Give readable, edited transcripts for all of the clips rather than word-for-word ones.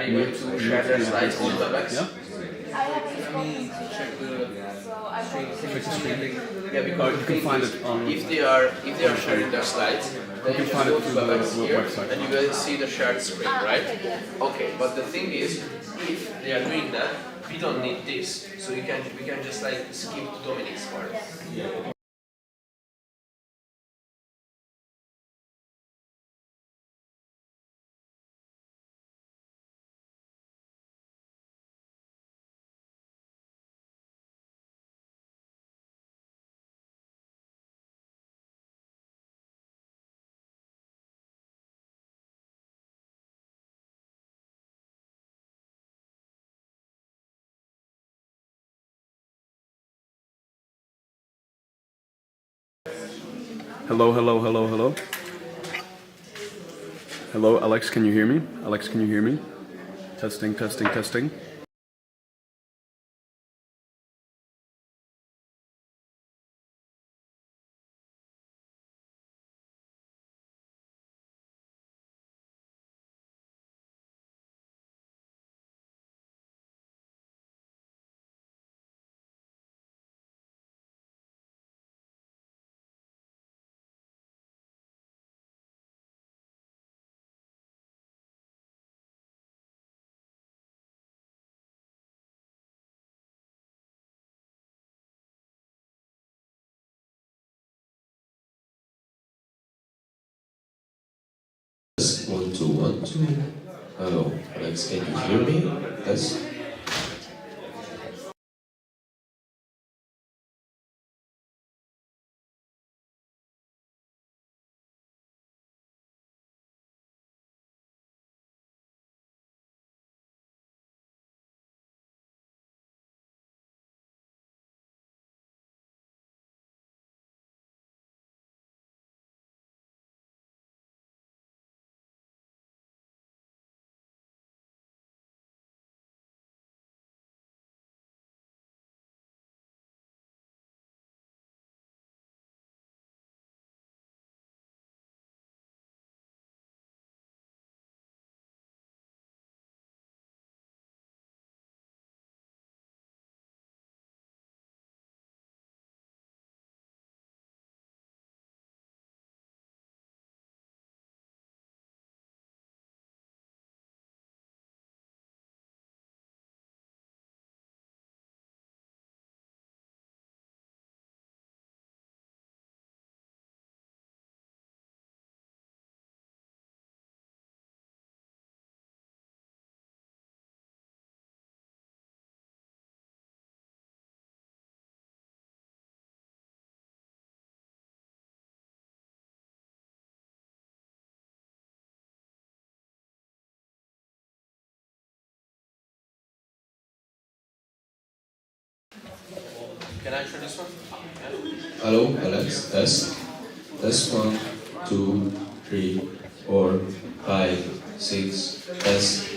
you going to share their slides on WebEx? Yeah? I haven't spoken to them, so I hope Check the screen. Yeah, because You can find it on... if they are sharing their slides, then you can just find go it to through the WebEx here, website. and you will see the shared screen, right? okay, yes. Okay, but the thing is, if they are doing that, we don't need this, so we can just like skip to Dominic's part. Hello, hello, hello, hello. Hello, Alex, can you hear me? Alex, can you hear me? Testing, testing, testing. One, two, one, two. Hello, Alex, can you hear me? Yes. Can I show this one? Hello, Alex. Test. Test one, two, three, four, five, six. Test.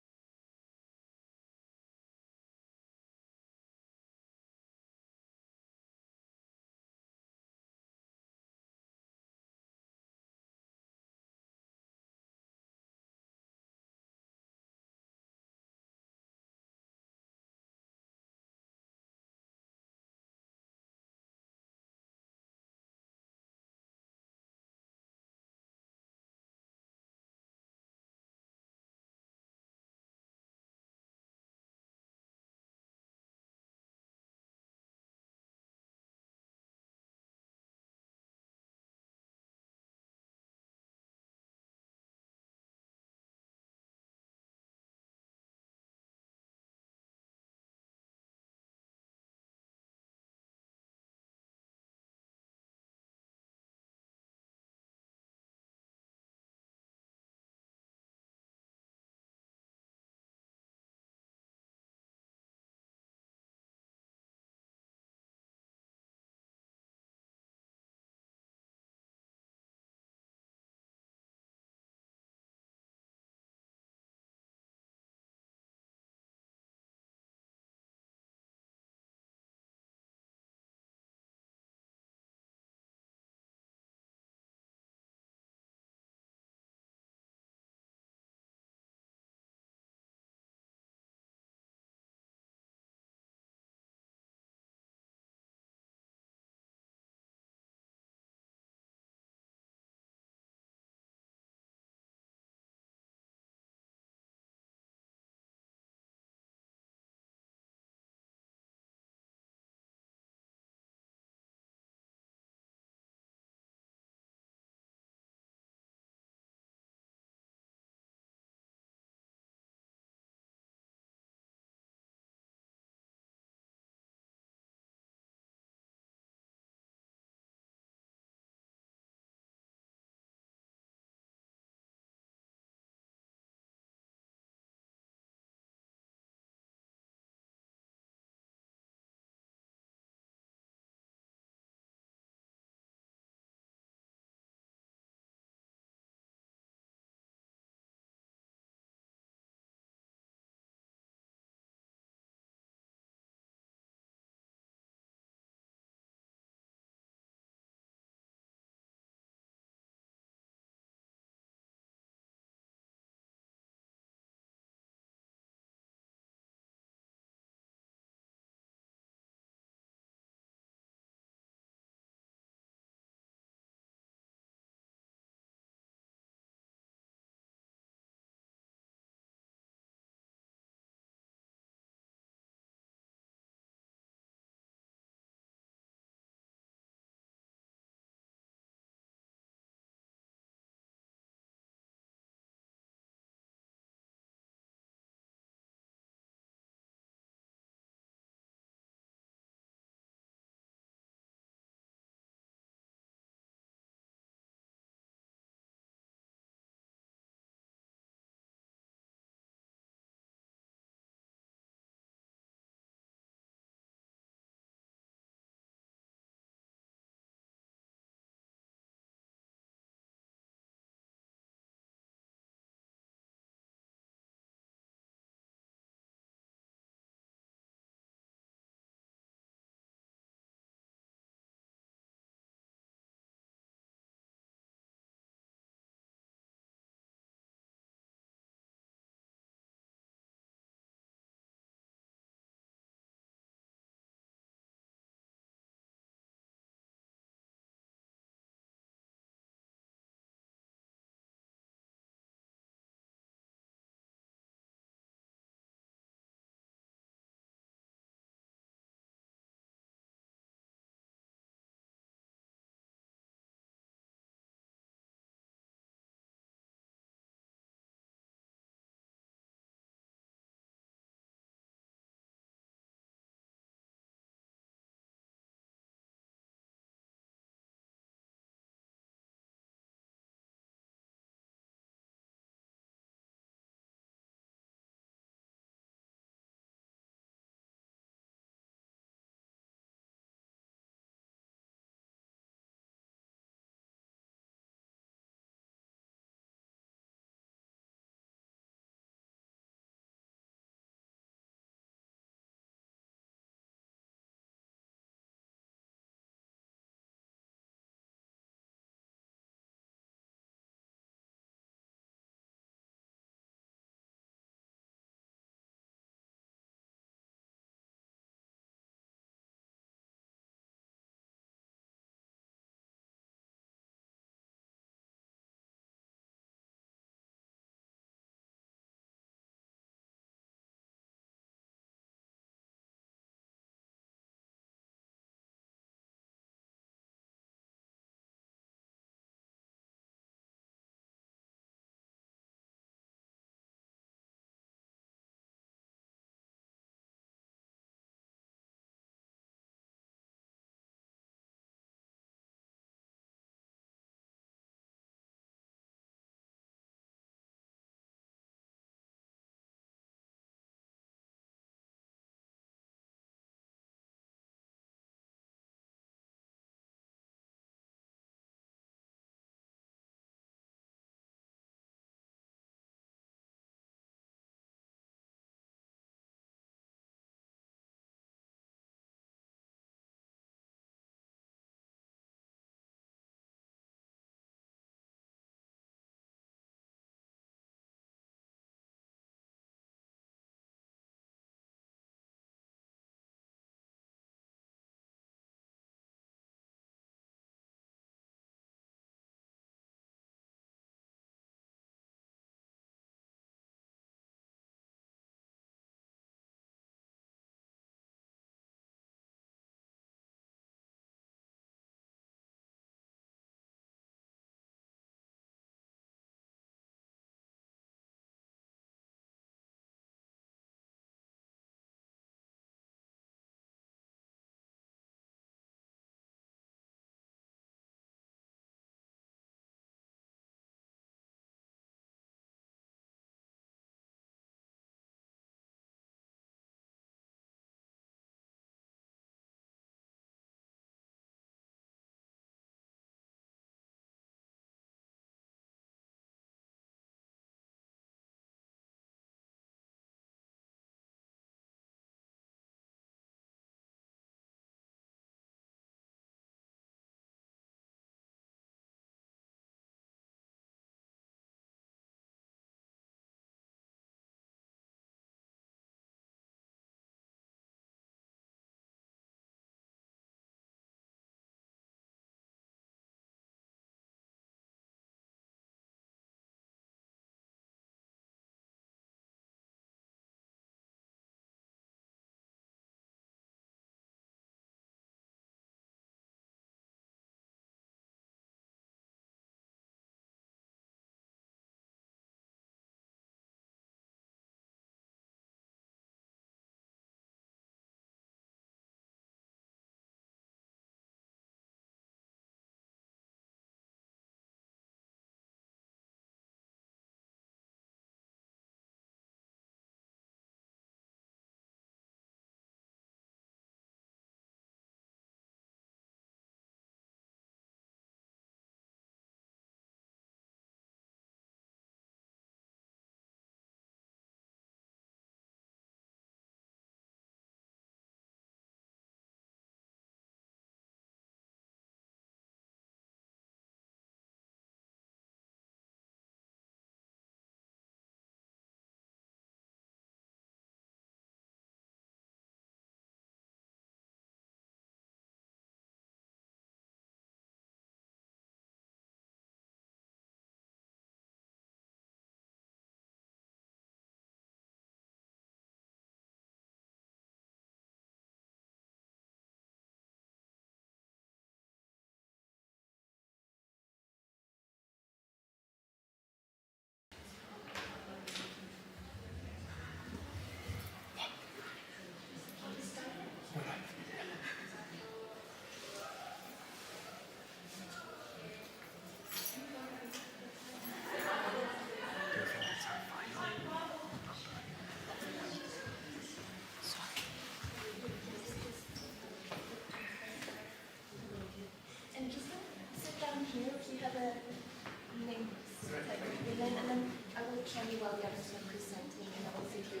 Shani Williamson presenting, and I will see you.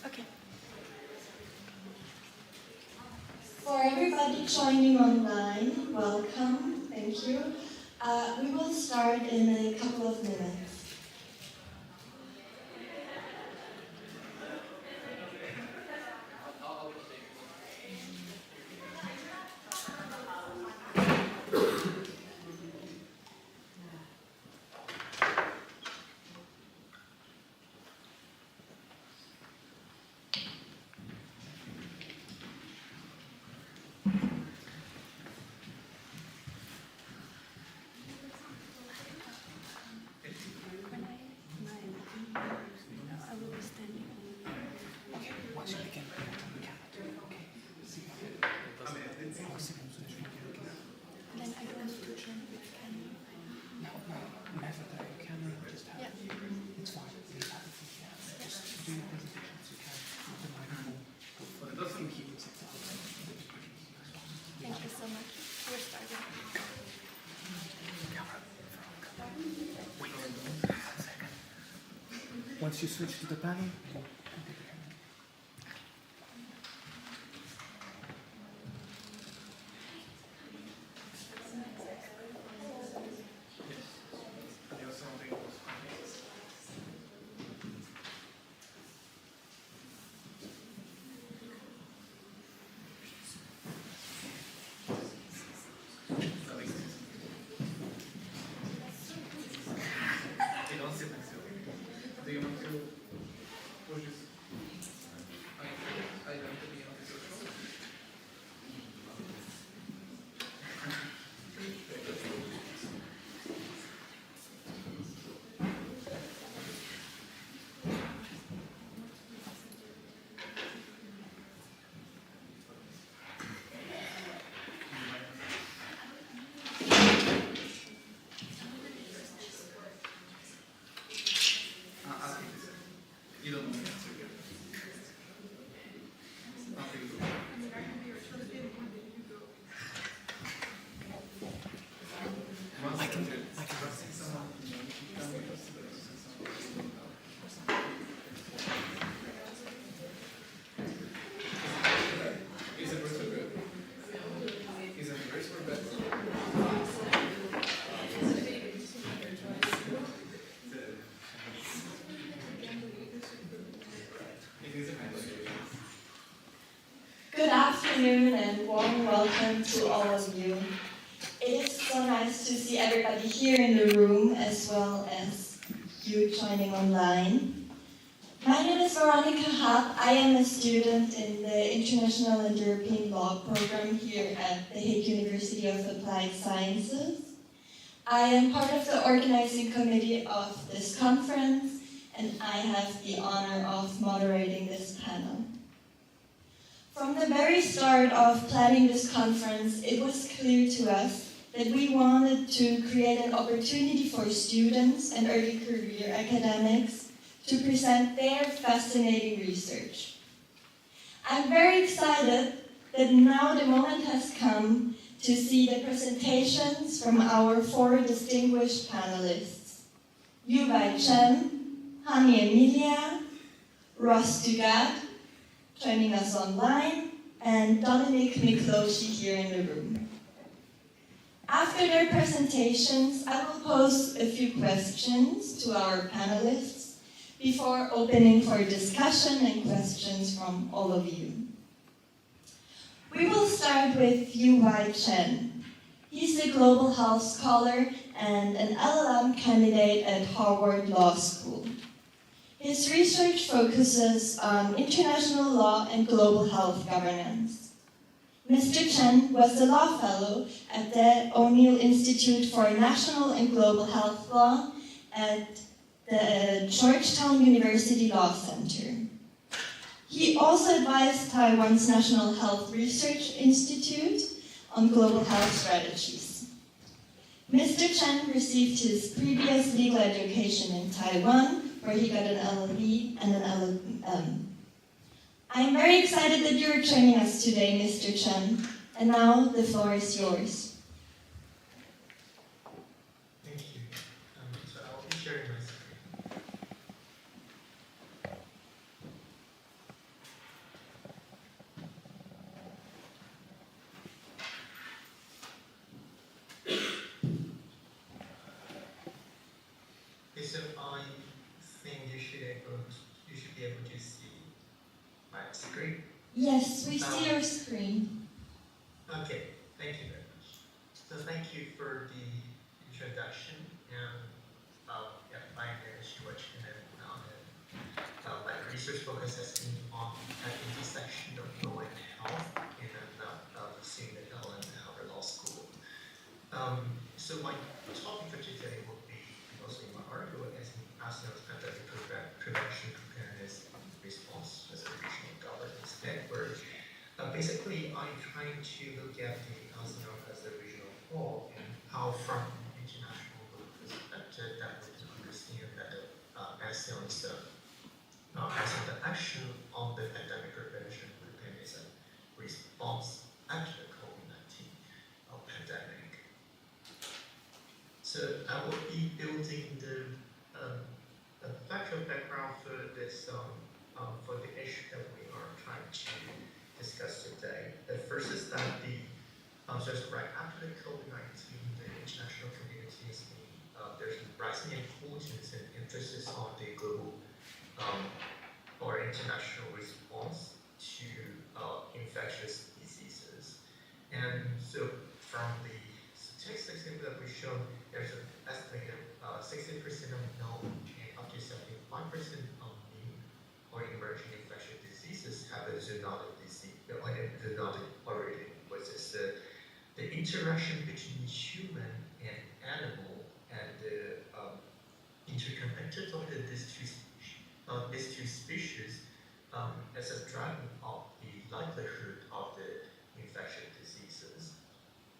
Okay. For everybody joining online, welcome, thank you. We will start in a couple of minutes. Thank you so much. We're starting. Once you switch to the panel. Good afternoon and warm welcome to all of you. It is so nice to see everybody here in the room as well as you joining online. My name is Veronica Happ. I am a student in the International and European Law program here at the Hague University of Applied Sciences. I am part of the organizing committee of this conference, and I have the honor of moderating this panel. From the very start of planning this conference, it was clear to us that we wanted to create an opportunity for students and early career academics to present their fascinating research. I'm very excited that now the moment has come to see the presentations from our 4 distinguished panelists: Yu-Wei Chen, Hani Emilia, Ross Dugat, joining us online, and Dominic Mikloshi here in the room. After their presentations, I will pose a few questions to our panelists before opening for discussion and questions from all of you. We will start with Yu-Wei Chen. He's a global health scholar and an LLM candidate at Harvard Law School. His research focuses on international law and global health governance. Mr. Chen was a law fellow at the O'Neill Institute for National and Global Health Law at the Georgetown University Law Center. He also advised Taiwan's National Health Research Institute on global health strategies. Mr. Chen received his previous legal education in Taiwan, where he got an LLB and an LLM. I'm very excited that you're joining us today, Mr. Chen. And now the floor is yours. Thank you. So I'll be sharing my screen. Okay, so I think you should be able to see my screen. Yes, we see your screen. Okay, thank you very much. So thank you for the introduction, and yeah, my name is Xue Chen, and my research focus has been on the intersection of law and health in Senior Health and Harvard Law School. So my topic for today will be mostly my article as ASEAN's pandemic prevention, preparedness, and response as a regional governance network. Basically, I'm trying to look at the ASEAN as a regional whole and how, from an international perspective, that we can understand that the ASEAN's action on the pandemic prevention, preparedness, and response after the COVID-19 pandemic. So I will be building the factual background for this for the issue that we are trying to discuss today. The first is that just right after the COVID-19, the international community is there's rising importance and emphasis on the global or international response to infectious diseases. And so from the statistics that we've shown, there's an estimated 60% of known and up to 75% of new or emerging infectious diseases have a zoonotic disease, zoonotic origin, which is the interaction between human and animal and the interconnected of these two species as a driving of the likelihood of the infectious diseases.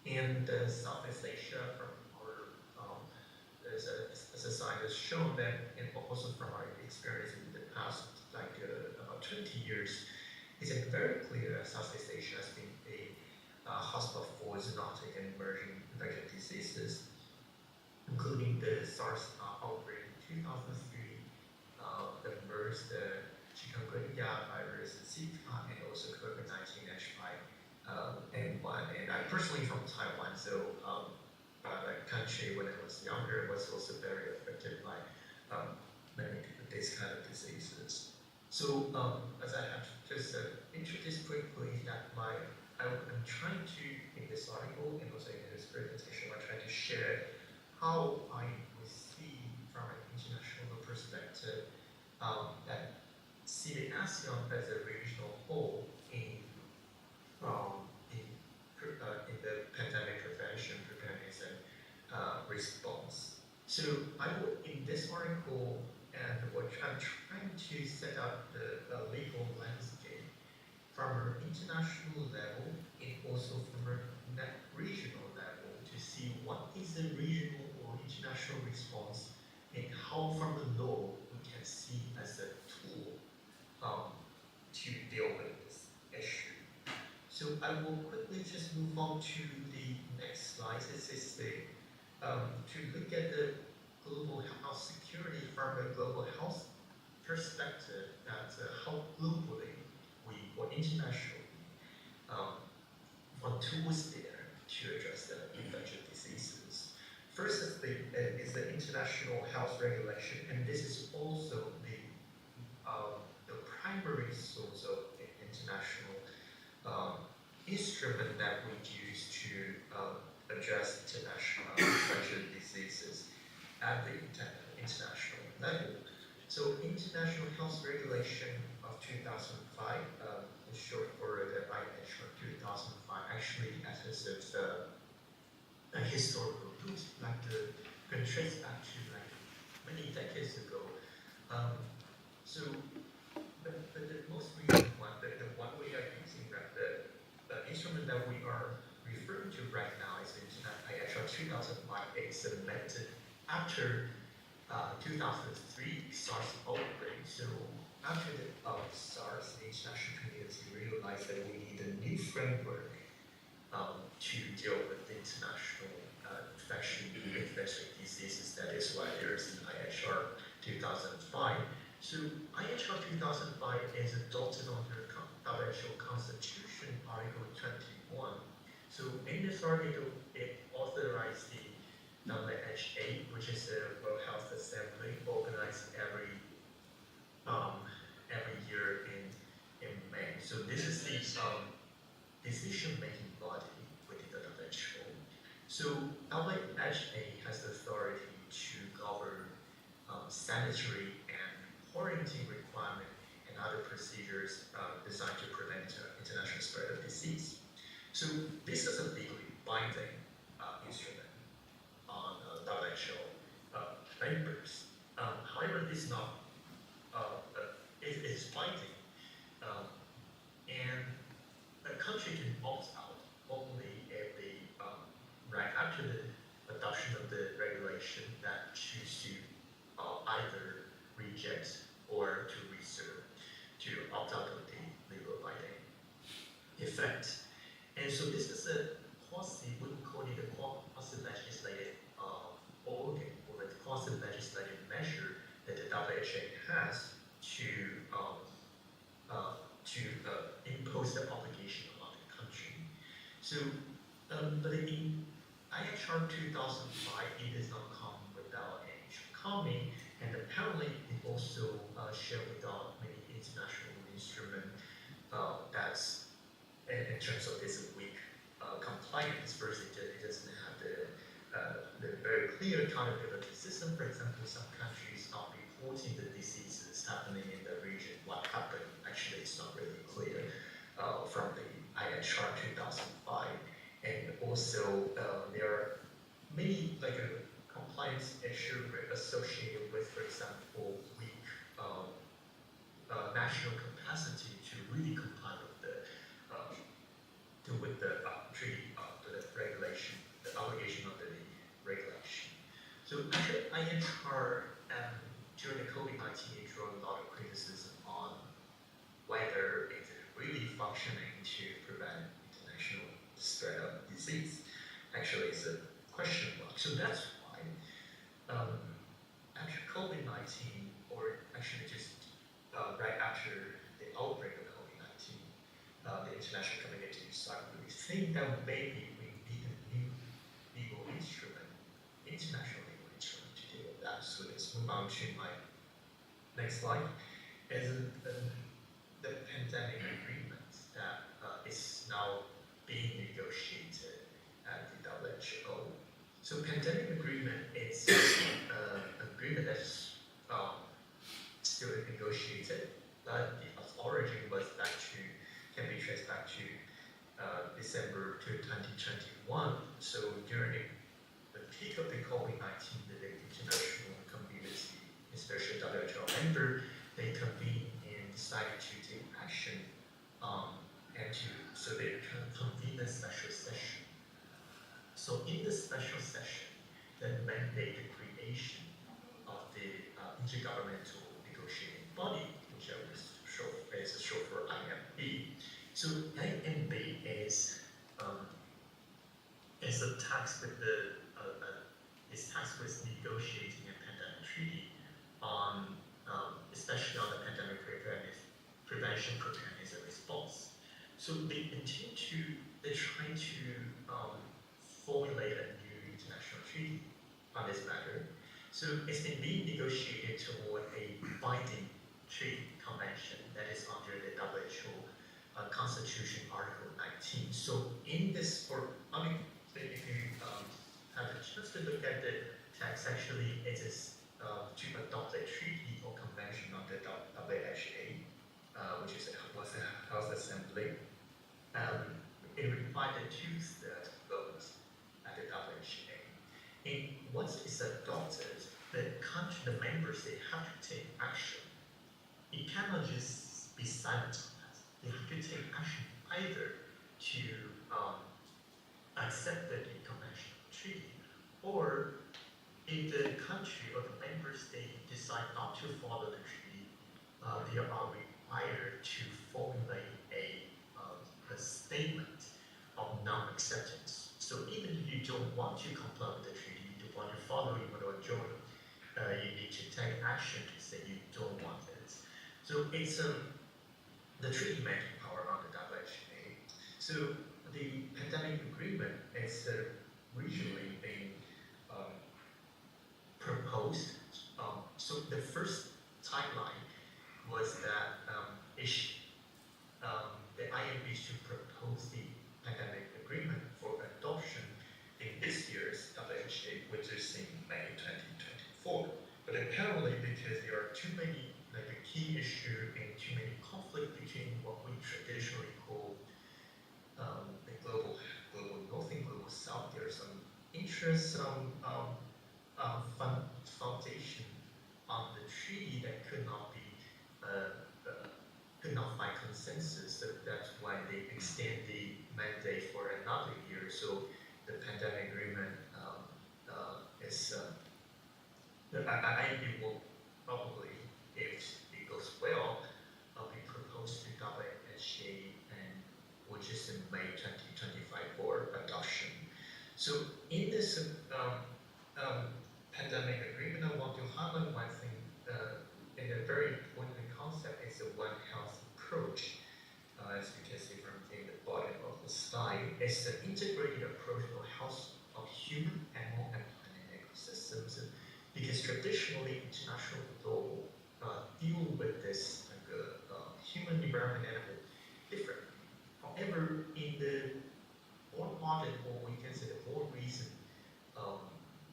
In Southeast Asia, from our as a scientist shown that, and also from our experience in the past, like about 20 years, it's very clear that Southeast Asia has been a hotspot for zoonotic and emerging infectious diseases, including the SARS outbreak in 2003, the MERS, the chikungunya virus, Zika, and also COVID-19 H5N1. And I'm personally from Taiwan, so that country when I was younger was also very affected by many of these kind of diseases. So as I have just introduced quickly that I'm trying to, in this article and also in this presentation, I'm trying to share how I would see from an international perspective that see the ASEAN as a regional whole in the pandemic prevention, preparedness, and response. So I will, in this article, and what I'm trying to set up the legal landscape from an international level and also from a regional level to see what is the regional or international response and how from the law we can see as a tool to deal with this issue. So I will quickly just move on to the next slide. This is to look at the global health security from a global health perspective, that how globally or internationally what tools there to address the infectious diseases. First is the international health regulation, and this is also the primary source of international instrument that we use to address international infectious diseases at the international level. So International Health Regulation of 2005, in short for the IH of 2005, actually has a historical root, like can trace back to like many decades ago. But the most recent one, the one we are using, the instrument that we are referring to right now is IH of 2005. It's amended after 2003 SARS outbreak. So after the SARS, the international community realized that we need a new framework to deal with international infectious diseases. That is why there's an IHR 2005. So IHR 2005 is adopted under WHO Constitution, Article 21. So in this article, it authorized the WHO, which is the World Health Assembly, organized every year in May. So this is the decision-making body within the WHO. So WHO has the authority to govern sanitary and quarantine requirements and other procedures designed to prevent international spread of disease. So this is a legally binding instrument on WHO members. However, this is not it is binding, and a country can opt out only if they right after the adoption of the regulation that choose to either reject or to reserve, to opt out of the legal binding effect. And so this is a quasi, we would call it a quasi-legislative organ or a quasi-legislative measure that the WHO has to impose the obligation on the country. So, but in IHR 2005, it does not come without any shortcoming, and apparently it also shared without many international instruments that's in terms of this weak compliance. First, it doesn't have the very clear accountability system. For example, some countries are reporting the diseases happening in the region. What happened? Actually, it's not really clear from the IHR 2005. And also, there are many compliance issues associated with, for example, weak national capacity to really comply with the treaty, the regulation, the obligation under the regulation. So actually, IHR during the COVID-19 it drew a lot of criticism on whether it is really functioning to prevent international spread of disease. Actually, it's a question mark. So that's why after COVID-19, or actually just right after the outbreak of COVID-19, the international community started to think that maybe we need a new legal instrument, international legal instrument to deal with that. So let's move on to my next slide. Is the pandemic agreement that is now being negotiated at the WHO. So pandemic agreement is an agreement that's still negotiated, but its origin was can be traced back to December 2021. So during the peak of the COVID-19, the international community, especially WHO member, they convened and decided to take action so they can convene a special session. So in the special session, that mandate the creation of the Intergovernmental Negotiating Body, which I was short for IMB. So IMB is tasked with negotiating a pandemic treaty on, especially on the pandemic prevention, preparedness, and response. So they're trying to formulate a new international treaty on this matter. So it's been being negotiated toward a binding treaty convention that is under the WHO Constitution Article 19. So in this, if you have a chance to look at the text, actually it is to adopt a treaty or convention under WHO, which was a Health Assembly. It required a two-thirds vote at the WHO. And once it's adopted, the members, they have to take action. It cannot just be silent on that. They have to take action either to accept the convention treaty or if the country or the member state decide not to follow the treaty, they are required to formulate a statement of non-acceptance. So even if you don't want to comply with the treaty, you don't want to follow, you want to join, you need to take action to say you don't want it. So it's the treaty making power on the WHA. So the pandemic agreement is originally being proposed. So the first timeline was that the IMB should propose the pandemic agreement for adoption in this year's WHA, which is in May 2024. But apparently, because there are too many key issues and too many conflicts between what we traditionally call the global north and global south, there are some interest, foundation on the treaty that could not find consensus. So that's why they extend the mandate for another year. So the pandemic agreement is the IMB will probably, if it goes well, be proposed to WHA, and which is in May 2025 for adoption. So in this pandemic agreement, I want to highlight one thing, and a very important concept is the One Health approach. As you can see from the bottom of the slide, it's an integrated approach for health of human, animal, and planet ecosystems. Because traditionally, international law deal with this human environment animal differently. However, in the more modern, or we can say the more recent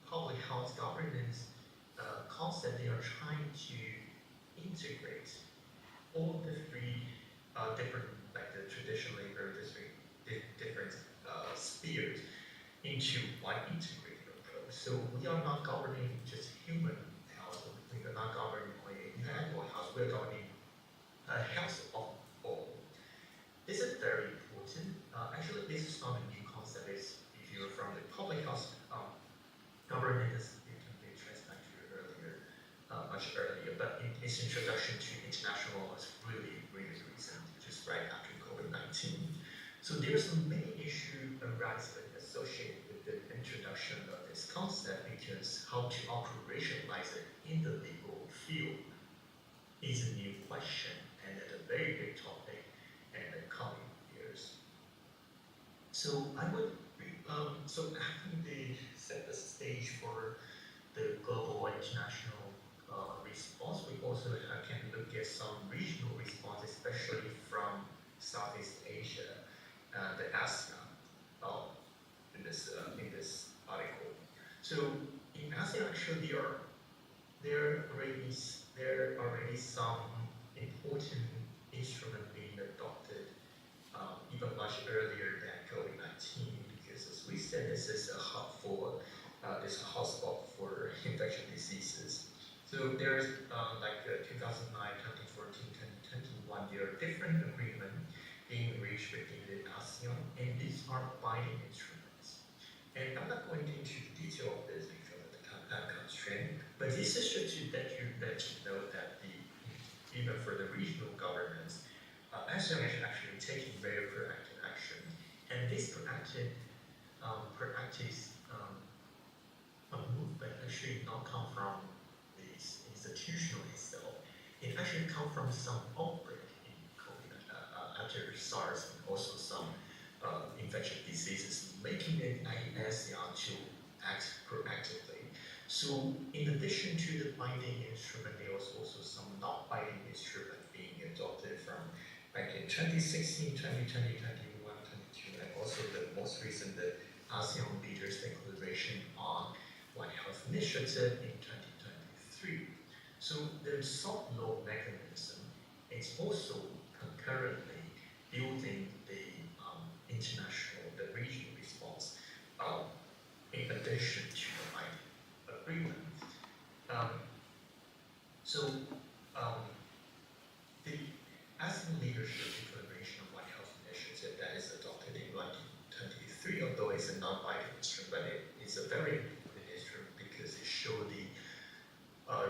public health governance concept, they are trying to integrate all the three different, like the traditionally very different spheres into one integrated approach. So we are not governing just human health, we are not governing only animal health, we are governing health of all. This is very important. Actually, this is not a new concept. It's, if you're from the public health governance, it can be traced back to earlier, much earlier. But its introduction to international law is really recent, just right after COVID-19. So there's many issues arising associated with the introduction of this concept, because how to operationalize it in the legal field is a new question and a very big topic in the coming years. So I would, so having set the stage for the global international response, we also can look at some regional response, especially from Southeast Asia, the ASEAN, in this article. So in ASEAN, actually, there are already some important instruments being adopted, even much earlier than COVID-19, because as we said, this is a hub for this hotspot for infectious diseases. So there's like 2009, 2014, 2021, there are different agreements being reached within the ASEAN, and these are binding instruments. And I'm not going into the detail of this because of the time constraint, but this is just to let you know that even for the regional governments, ASEAN is actually taking very proactive action. And this proactive movement actually not come from this institutional itself. It actually come from some outbreak in COVID after SARS, and also some infectious diseases, making it ASEAN to act proactively. So in addition to the binding instrument, there was also some not binding instrument being adopted from back in 2016, 2020, 2021, 2022, and also the most recent, the ASEAN Leaders Declaration on One Health Initiative in 2023. So the soft law mechanism is also concurrently building the the regional response in addition to the binding agreement. The ASEAN Leadership Declaration of One Health Initiative that is adopted in 2023, although it's a non-binding instrument, but it is a very important instrument because it show the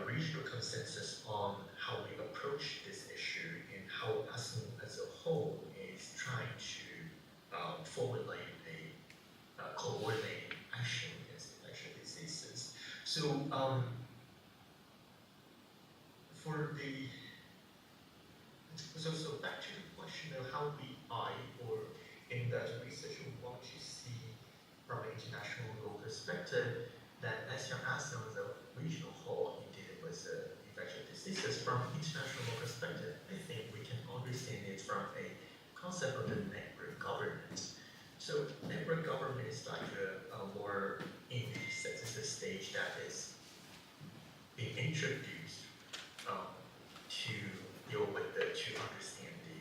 regional consensus on how we approach this issue and how ASEAN as a whole is trying to formulate a coordinated action against infectious diseases. So so back to the question of how or in that research, we want to see from an international law perspective that as ASEAN as a regional whole in dealing with infectious diseases from international law perspective, I think we can understand it from a concept of the network governance. So network government is like a more this is a stage that is being introduced to deal with to understand the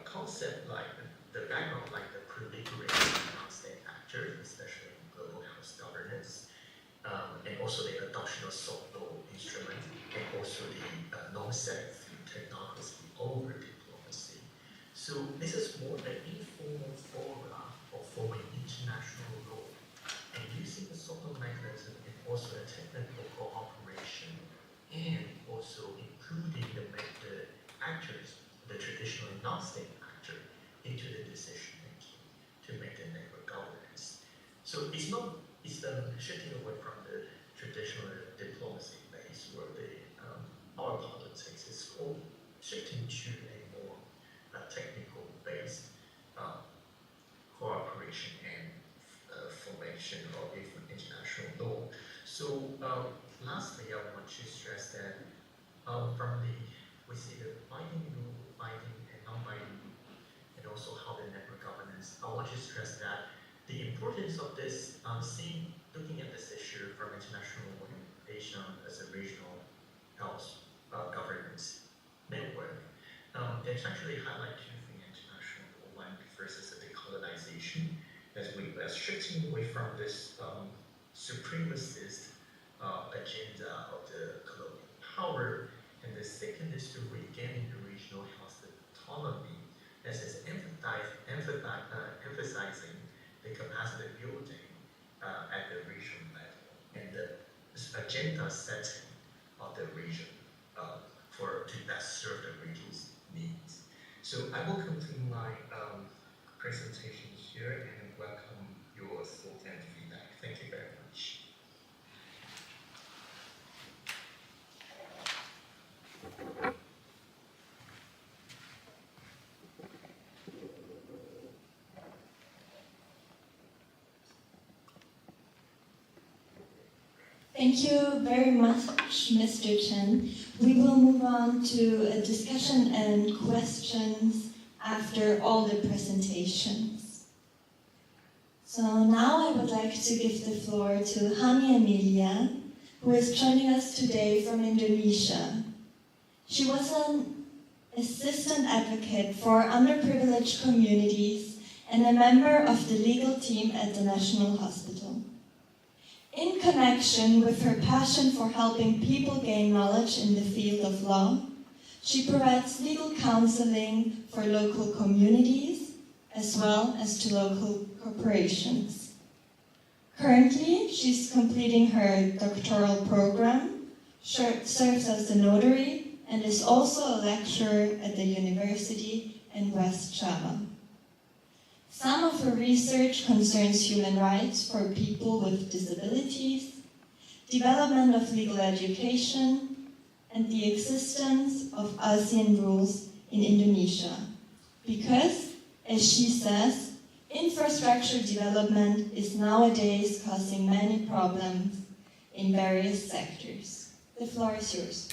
concept like the background, like the proliferation of non-state actors, especially in global health governance, and also the adoption of soft law instruments, and also the non-set technocracy over diplomacy. So this is more an informal fora of forming international law and using the soft law mechanism and also the technical cooperation, and also including the actors, the traditional non-state actor, into the decision making to make the network governance. So it's shifting away from the traditional diplomacy base where the our politics is all shifting to a more technical based cooperation and formation of international law. So lastly, I want to stress that we see the binding rule, binding and non-binding rule, and also how the network governance. I want to stress that the importance of this, looking at this issue from international organization as a regional health governance network, it's actually highlight two things international law. One, first is the decolonization, as we are shifting away from this supremacist agenda of the colonial power. And the second is to regaining the regional health autonomy, as is emphasizing the capacity building at the regional level and the agenda setting of the region to best serve the region's needs. So I will conclude my presentation here and welcome your thoughts and feedback. Thank you very much. Thank you very much, Mr. Chen. We will move on to a discussion and questions after all the presentations. So now I would like to give the floor to Hani Amelia, who is joining us today from Indonesia. She was an assistant advocate for underprivileged communities and a member of the legal team at the National Hospital. In connection with her passion for helping people gain knowledge in the field of law, she provides legal counseling for local communities as well as to local corporations. Currently, she's completing her doctoral program, serves as a notary, and is also a lecturer at the university in West Java. Some of her research concerns human rights for people with disabilities, development of legal education, and the existence of ASEAN rules in Indonesia. Because, as she says, infrastructure development is nowadays causing many problems in various sectors. The floor is yours.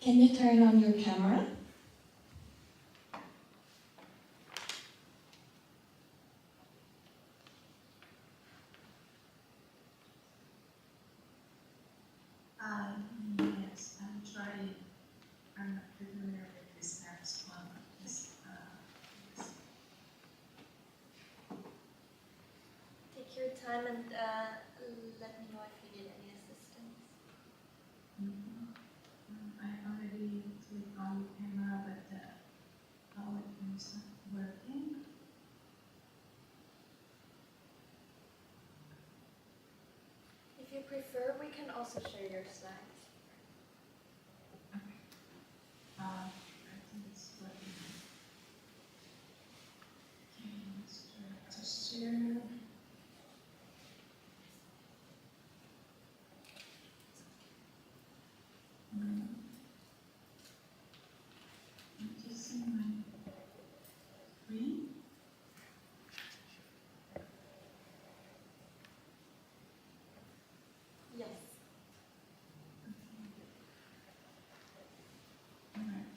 Can you turn on your camera? Yes, I'm trying. I'm not familiar with this next one. Take your time and let me know if you need any assistance. I already clicked on camera, but the PowerPoint is not working. If you prefer, we can also share your slides. I think it's working. Okay, let's try to share. I'm using my screen. Yes. Alright.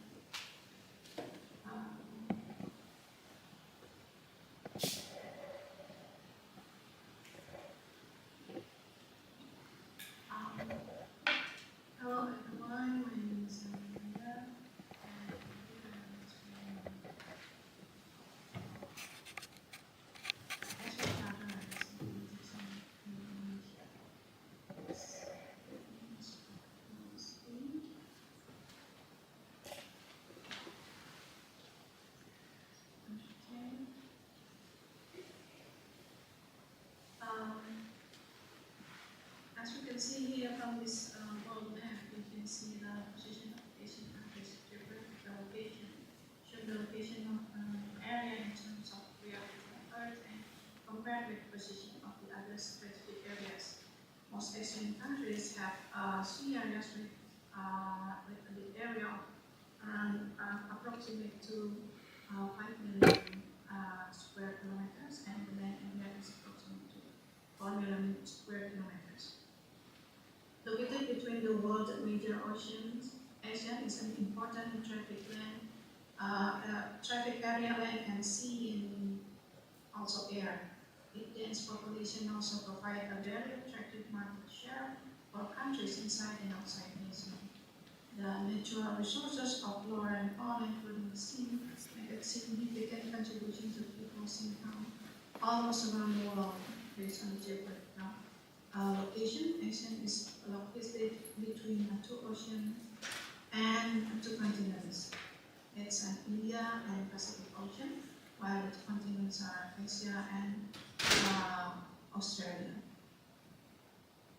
Hello everyone, my name is Amanda, and here I'm explaining Azure Charter as implementation in Indonesia. As you can see here from this world map, you can see the position of Asian countries, geographical location, show the location of area in terms of reality on Earth and compared with the position of the other strategic areas. Most Asian countries have 3 areas with the area of around approximate to 5 million square kilometers, and the land area is approximate to 4 million square kilometers. Located between the world's major oceans, Asia is an important traffic area, land and sea, and also air. Its dense population also provides a very attractive market share for countries inside and outside Asia. The natural resources of flora and fauna, including the sea, make a significant contribution to people's income almost around the world based on geographical location. Asia is located between 2 oceans and 2 continents. It's an India and Pacific Ocean, while the continents are Asia and Australia.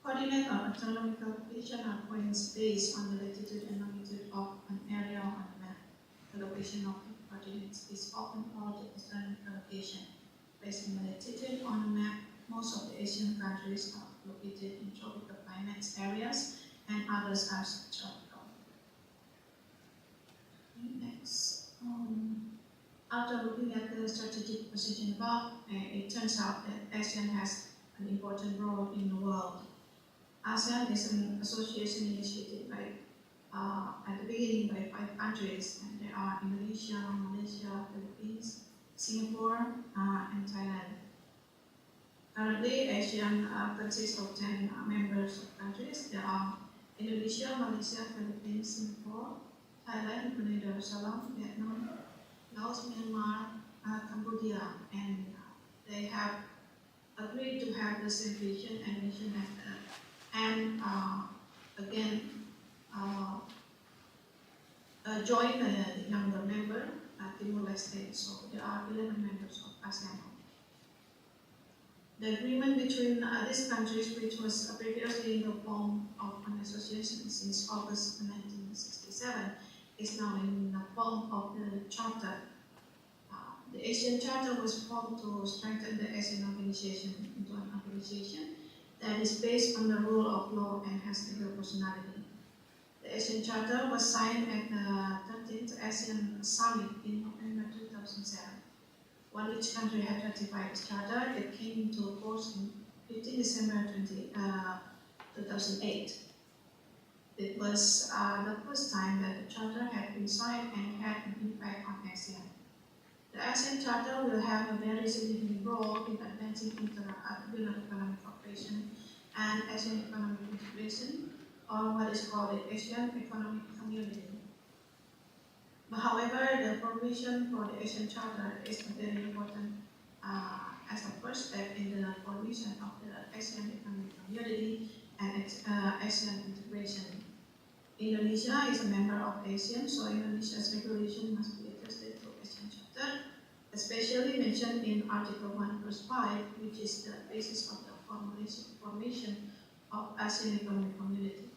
Coordinate or astronomical location are points based on the latitude and longitude of an area on the map. The location of coordinates is often called the astronomical location. Based on the latitude on the map, most of the Asian countries are located in tropical climate areas, and others are subtropical. Next, after looking at the strategic position above, it turns out that ASEAN has an important role in the world. ASEAN is an association initiated by, at the beginning by 5 countries, and they are Indonesia, Malaysia, Philippines, Singapore, and Thailand. Currently, ASEAN consists of 10 members of countries. There are Indonesia, Malaysia, Philippines, Singapore, Thailand, Brunei Darussalam, Vietnam, Laos, Myanmar, Cambodia, and they have agreed to have the same vision and mission as join the younger member, Timor-Leste. So there are 11 members of ASEAN. The agreement between these countries, which was previously in the form of an association since August 1967, is now in the form of the Charter. The ASEAN Charter was formed to strengthen the ASEAN organization into an organization that is based on the rule of law and has legal personality. The ASEAN Charter was signed at the 13th ASEAN Summit in November 2007. When each country had ratified the charter, it came into force in 15 December 2008. It was the first time that the charter had been signed and had an impact on ASEAN. The ASEAN Charter will have a very significant role in advancing international economic cooperation and ASEAN economic integration, or what is called the Asian Economic Community. But however, the provision for the ASEAN Charter is a very important as a first step in the formation of the ASEAN Economic Community and ASEAN integration. Indonesia is a member of ASEAN, so Indonesia's regulation must be adjusted to ASEAN Charter, especially mentioned in Article 1, verse 5, which is the basis of the formation of ASEAN Economic Community.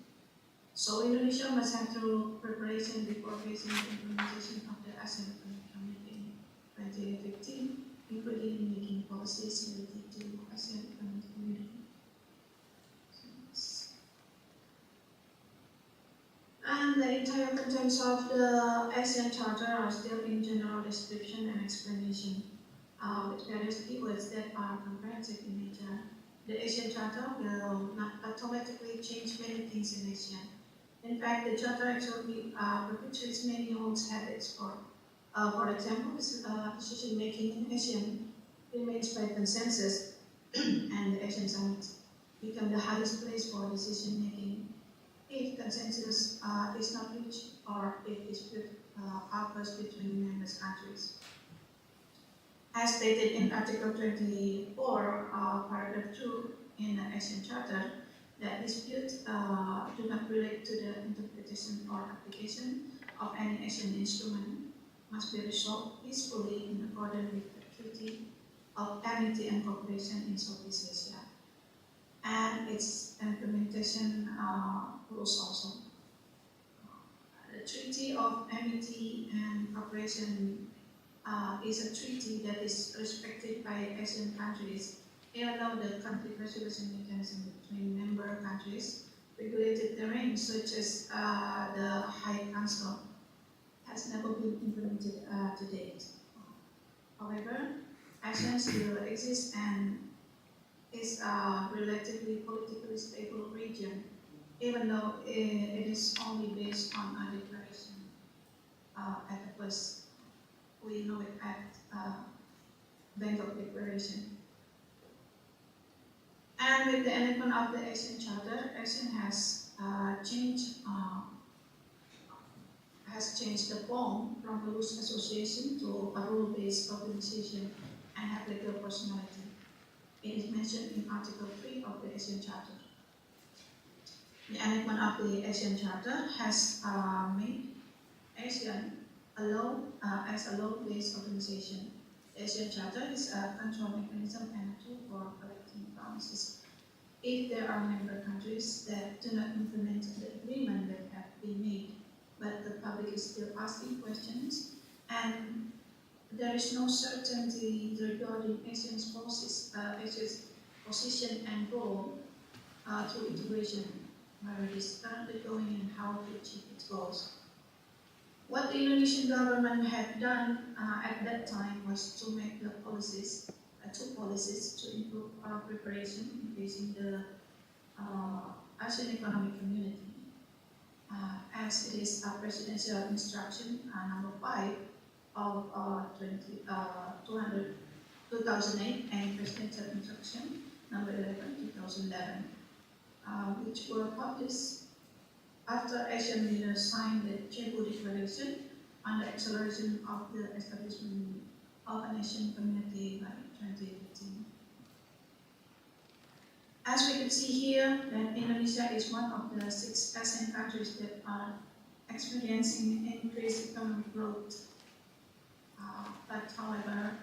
So Indonesia must have through preparation before facing the implementation of the ASEAN Economic Community in 2015, including making policies related to ASEAN Economic Community. And the entire contents of the ASEAN Charter are still in general description and explanation, with various keywords that are comprehensive in nature. The ASEAN Charter will not automatically change many things in ASEAN. In fact, the Charter actually perpetuates many old habits. For example, decision-making in ASEAN remains by consensus, and the ASEAN Summit become the highest place for decision-making if consensus is not reached or if dispute occurs between member countries. As stated in Article 24, Paragraph 2 in the ASEAN Charter, that disputes do not relate to the interpretation or application of any ASEAN instrument must be resolved peacefully in accordance with the Treaty of Amity and Cooperation in Southeast Asia and its implementation rules also. The Treaty of Amity and Cooperation is a treaty that is respected by ASEAN countries, even though the conflict resolution mechanism between member countries regulated terrain such as the High Council has never been implemented to date. However, ASEAN still exists and is a relatively politically stable region, even though it is only based on a declaration at the first. We know it at Bangkok Declaration. And with the enactment of the ASEAN Charter, ASEAN has changed the form from a loose association to a rule-based organization and have legal personality. It is mentioned in Article 3 of the ASEAN Charter. The enactment of the ASEAN Charter has made ASEAN as a law-based organization. The ASEAN Charter is a control mechanism and a tool for collecting promises. If there are member countries that do not implement the agreement that have been made, but the public is still asking questions, and there is no certainty regarding ASEAN's position and role through integration, where it is currently going and how to achieve its goals. What the Indonesian government had done at that time was to make the policies, two policies to improve our preparation in facing the ASEAN Economic Community. As it is a presidential instruction number 5 of 2008 and presidential instruction number 11, 2011, which were published after ASEAN leaders signed the Cebu Declaration on the acceleration of the establishment of an ASEAN community by 2015. As we can see here, that Indonesia is one of the 6 ASEAN countries that are experiencing increased economic growth. But however,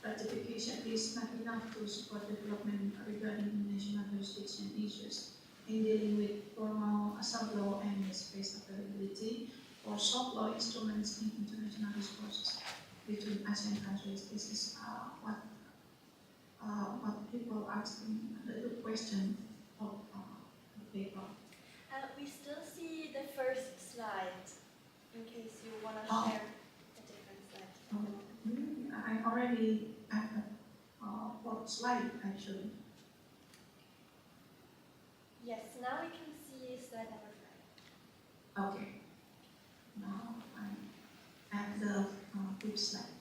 ratification is not enough to support development regarding national jurisdiction issues in dealing with formal soft law and space availability or soft law instruments in international discourses between ASEAN countries. This is what people are asking, the question of the paper. We still see the first slide, in case you want to share a different slide. I already have the 4th slide actually. Yes, now we can see slide number 5. Okay. Now I'm at the 5th slide.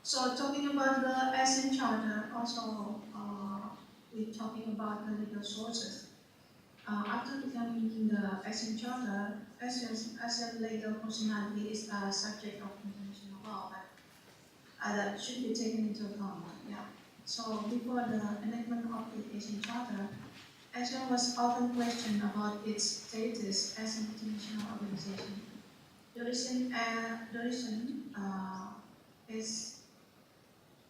So talking about the ASEAN Charter, also we're talking about the legal sources. After becoming the ASEAN Charter, ASEAN legal personality is a subject of international law. But that should be taken into account. Yeah. So before the enactment of the Asian Charter, ASEAN was often questioned about its status as an international organization. The reason is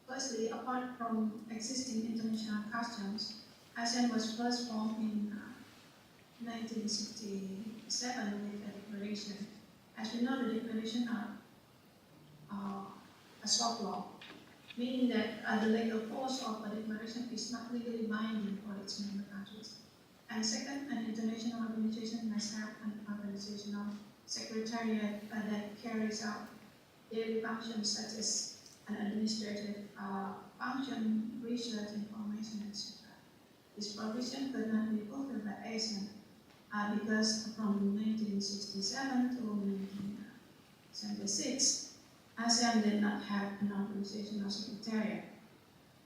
firstly, apart from existing international customs, ASEAN was first formed in 1967 with a declaration. As we know, the declaration are a soft law, meaning that the legal force of a declaration is not legally binding for its member countries. And second, an international organization must have an organizational secretariat that carries out daily functions such as an administrative function, research, information, etc. This provision could not be fulfilled by ASEAN because from 1967 to 1976, ASEAN did not have an organizational secretariat.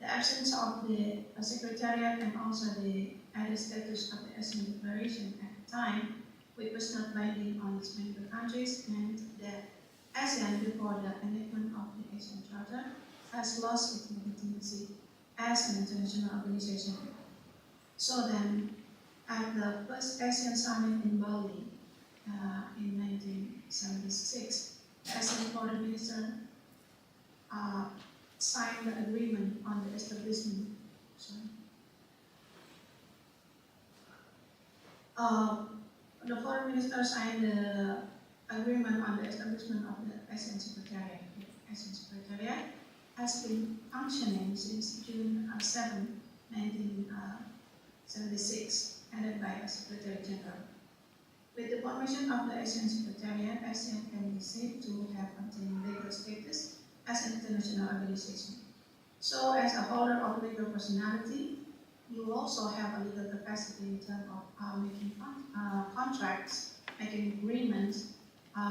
The absence of the secretariat and also the added status of the ASEAN Declaration at the time, which was not binding on its member countries, meant that ASEAN, before the enactment of the Asian Charter, has lost its legitimacy as an international organization. So then, at the first ASEAN Summit in Bali in 1976, the ASEAN Foreign Minister signed the agreement on the establishment. The foreign minister signed the agreement on the establishment of the ASEAN Secretariat. The ASEAN Secretariat has been functioning since June 7, 1976, headed by a Secretary General. With the formation of the ASEAN Secretariat, ASEAN can be said to have obtained legal status as an international organization. So, as a holder of legal personality, you also have a legal capacity in terms of making contracts, making agreements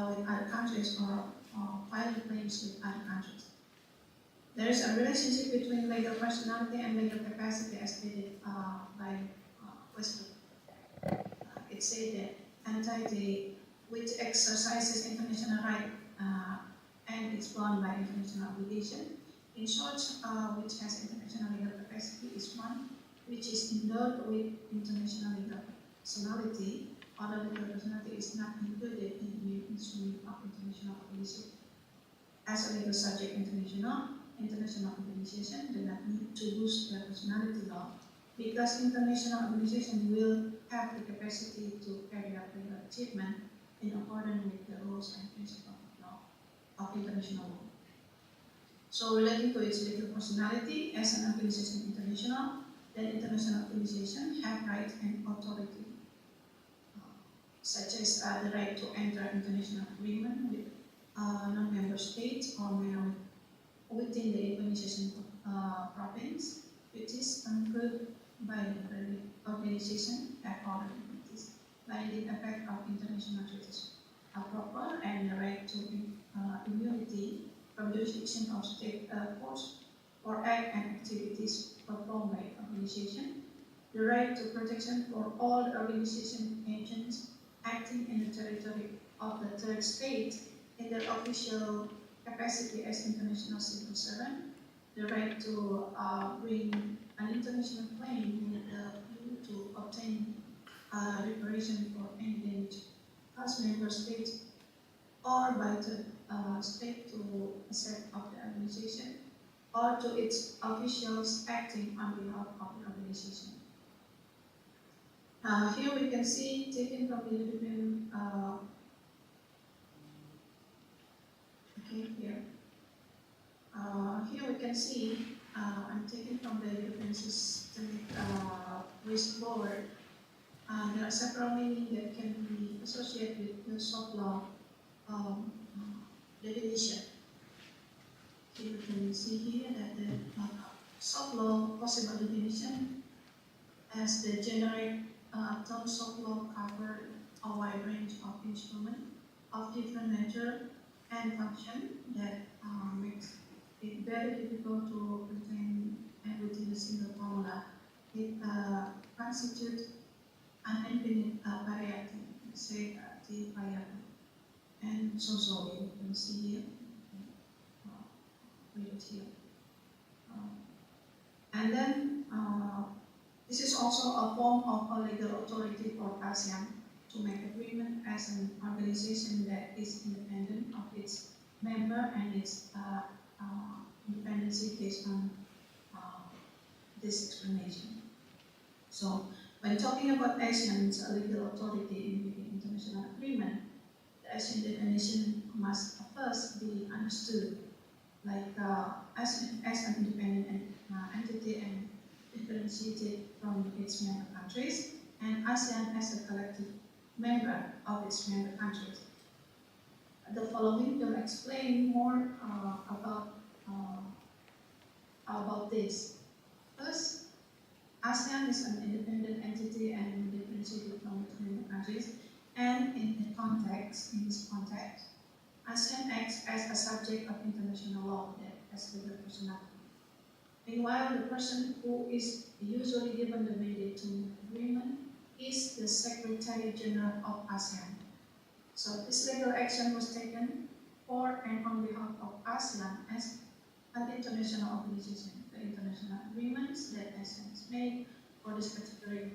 with other countries, or filing claims with other countries. There is a relationship between legal personality and legal capacity, as stated by Wesley. It said that entity which exercises international right and is bound by international obligation, in short, which has international legal capacity, is one which is endowed with international legal personality, or the legal personality is not included in the main instrument of international obligation. As a legal subject, international organization do not need to boost their personality law, because international organization will have the capacity to carry out legal achievement in accordance with the rules and principles of law of international law. So, relating to its legal personality, as an organization international, then international organization have rights and authority, such as the right to enter international agreement with non-member states or within the organization province, which is approved by the organization that already is binding effect of international treaties are proper, and the right to immunity from jurisdiction of state courts for act and activities performed by organization, the right to protection for all the organization agents acting in the territory of the third state in their official capacity as international civil servant, the right to bring an international claim with the view to obtain reparation for any damage caused member state or by the state to asset of the organization or to its officials acting on behalf of the organization. Here we can see, taken from the European, here we can see, I'm taking from the European Systemic Risk Board. There are several meanings that can be associated with the soft law definition. Here we can see here that the soft law possible definition as the generic term soft law cover a wide range of instruments of different nature and function that makes it very difficult to contain and within a single formula. It constitutes an infinite variety, say the variable, and so you can see here read it here. And then this is also a form of a legal authority for ASEAN to make agreement as an organization that is independent of its member and its independency based on this explanation. So when talking about ASEAN's legal authority in making international agreement, the ASEAN definition must first be understood, like ASEAN as an independent entity and differentiated from its member countries, and ASEAN as a collective member of its member countries. The following will explain more about this. First, ASEAN is an independent entity and differentiated from its member countries, and in this context, ASEAN acts as a subject of international law that has legal personality. Meanwhile, the person who is usually given the mandate to make agreement is the Secretary General of ASEAN. So this legal action was taken for and on behalf of ASEAN as an international organization. The international agreements that ASEAN has made for this particular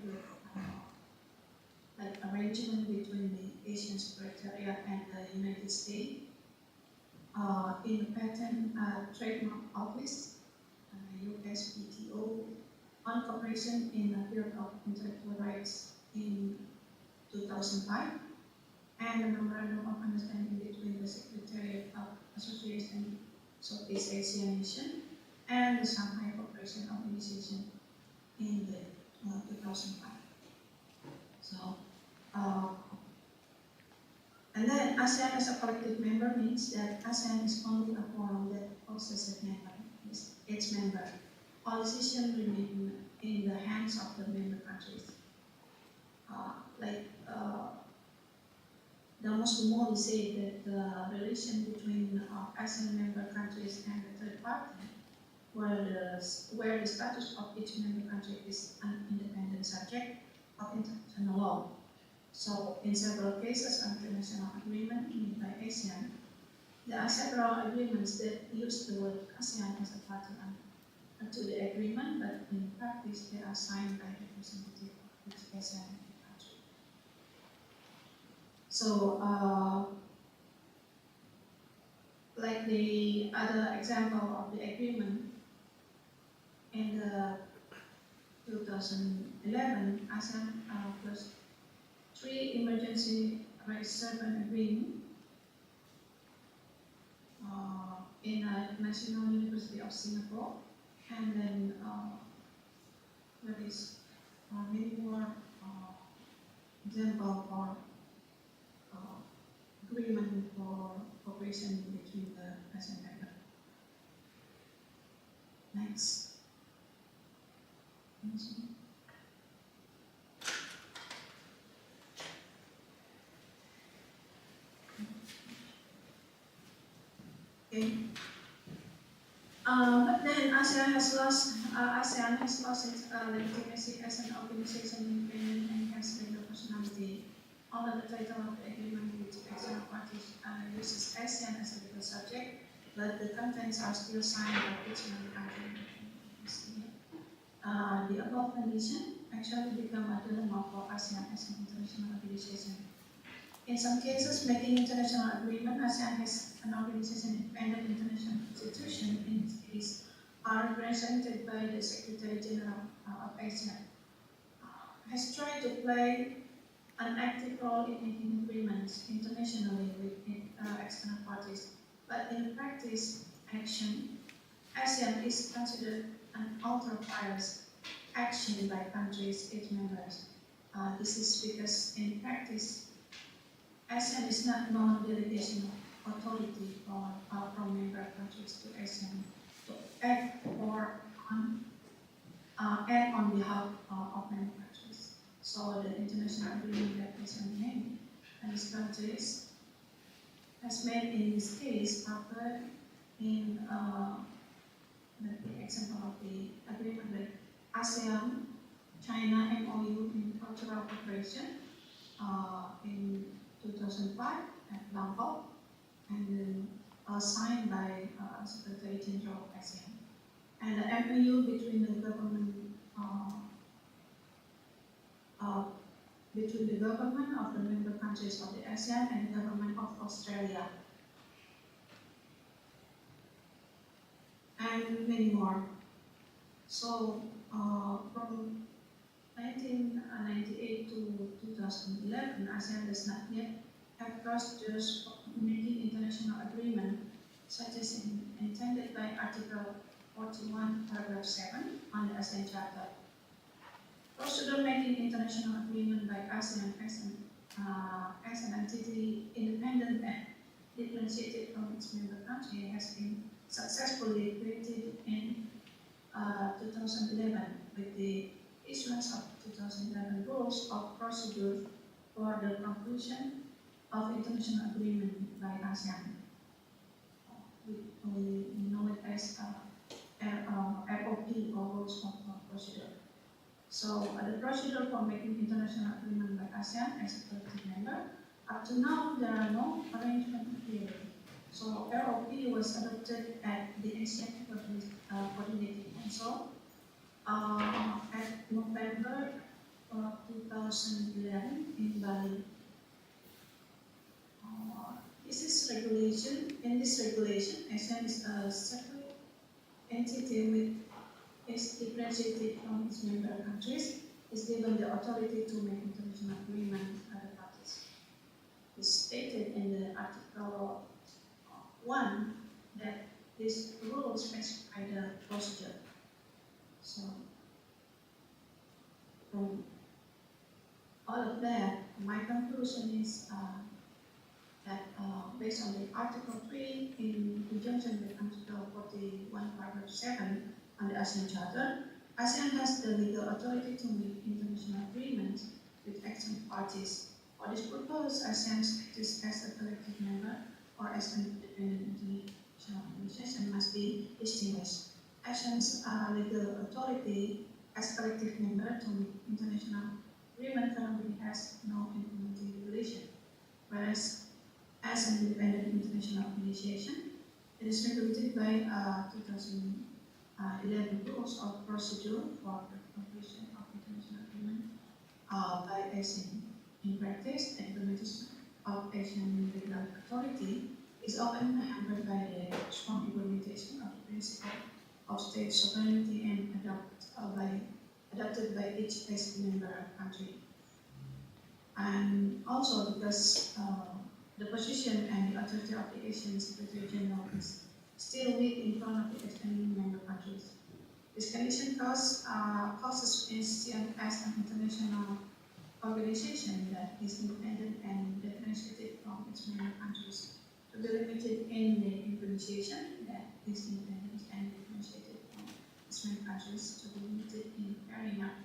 like arrangement between the Asian Secretariat and the United States in the Patent Trademark Office, USPTO, on cooperation in the field of intellectual rights in 2005, and a memorandum of understanding between the Secretariat of Association Southeast Asian Nation and the Shanghai Cooperation Organization in the 2005. So, and then ASEAN as a collective member means that ASEAN is only a forum that possesses its member. All decisions remain in the hands of the member countries. Damos Dumoli said that the relation between ASEAN member countries and the third party, where the status of each member country is an independent subject of international law. So, in several cases of international agreement made by ASEAN, there are several agreements that use the word ASEAN as a party to the agreement, but in practice they are signed by representative of each ASEAN country. So, like the other example of the agreement, in the 2011 ASEAN plus 3 emergency rights servant agreement in National University of Singapore, and then there is many more example for agreement for cooperation between the ASEAN members. Next. Okay. But then ASEAN has lost its legitimacy as an organization independent and has legal personality. Although the title of the agreement with external parties uses ASEAN as a legal subject, but the contents are still signed by each member country. The above condition actually become a dilemma for ASEAN as an international organization. In some cases, making international agreement, ASEAN has an organization, independent international institution, in this case, are represented by the Secretary General of ASEAN, has tried to play an active role in making agreements internationally with external parties, but in practice action, ASEAN is considered an ultra-virus action by countries, its members. This is because in practice, ASEAN is not non-delegation authority from member countries to ASEAN to act on behalf of member countries. So the international agreement that ASEAN made and its countries has made in this case occurred in the example of the agreement with ASEAN, China MOU in cultural cooperation in 2005 at Bangkok, and then signed by Secretary General of ASEAN. And the MOU between the government of the member countries of the ASEAN and the government of Australia, and many more. So from 1998 to 2011, ASEAN does not yet have procedures for making international agreement, such as intended by Article 41, Paragraph 7 on the ASEAN Charter. Procedure making international agreement by ASEAN as an entity independent and differentiated from its member country has been successfully created in 2011 with the issuance of 2011 Rules of Procedure for the conclusion of international agreement by ASEAN. We know it as ROP, or Rules of Procedure. So the procedure for making international agreement by ASEAN as a collective member, up to now there are no arrangement appearing. So ROP was adopted at the ASEAN Coordinating Council at November 2011 in Bali. In this regulation, ASEAN is a separate entity with is differentiated from its member countries, is given the authority to make international agreement with other parties. It's stated in the Article 1 that these rules specify the procedure. So, from all of that, my conclusion is that based on the Article 3 in conjunction with Article 41, Paragraph 7, on the ASEAN Charter, ASEAN has the legal authority to make international agreements with external parties. For this purpose, ASEAN's acts as a collective member or as an independent international organization must be distinguished. ASEAN's legal authority as collective member to make international agreement currently has no implementing regulation, whereas as an independent international organization, it is regulated by 2011 Rules of Procedure for the completion of international agreement by ASEAN. In practice, the implementation of ASEAN legal authority is often hampered by the strong implementation of the principle of state sovereignty and adopted by each ASEAN member country. And also because the position and the authority of the ASEAN Secretary General is still weak in front of the expanding member countries. This condition causes ASEAN as an international organization that is independent and differentiated from its member countries to be limited in the implementation, that is independent and differentiated from its member countries to be limited in carrying out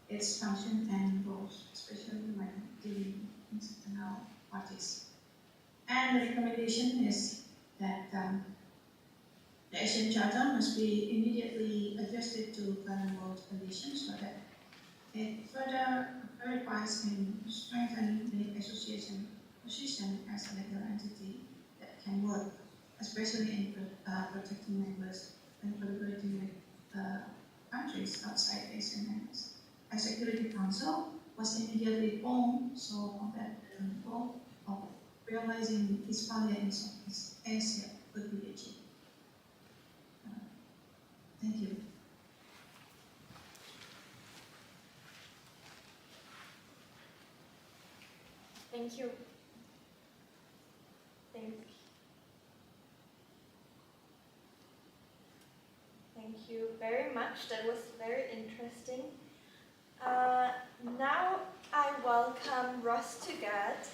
its function and roles, especially when dealing with external parties. And the recommendation is that the ASEAN Charter must be immediately adjusted to current world conditions so that it further clarifies and strengthens the association position as a legal entity that can work, especially in protecting members and collaborating with countries outside ASEAN members. A Security Council was immediately formed so that the goal of realizing Hispalia in Southeast Asia could be achieved. Thank you. Thank you. Thank you very much. That was very interesting. Now I welcome Ross Tugat,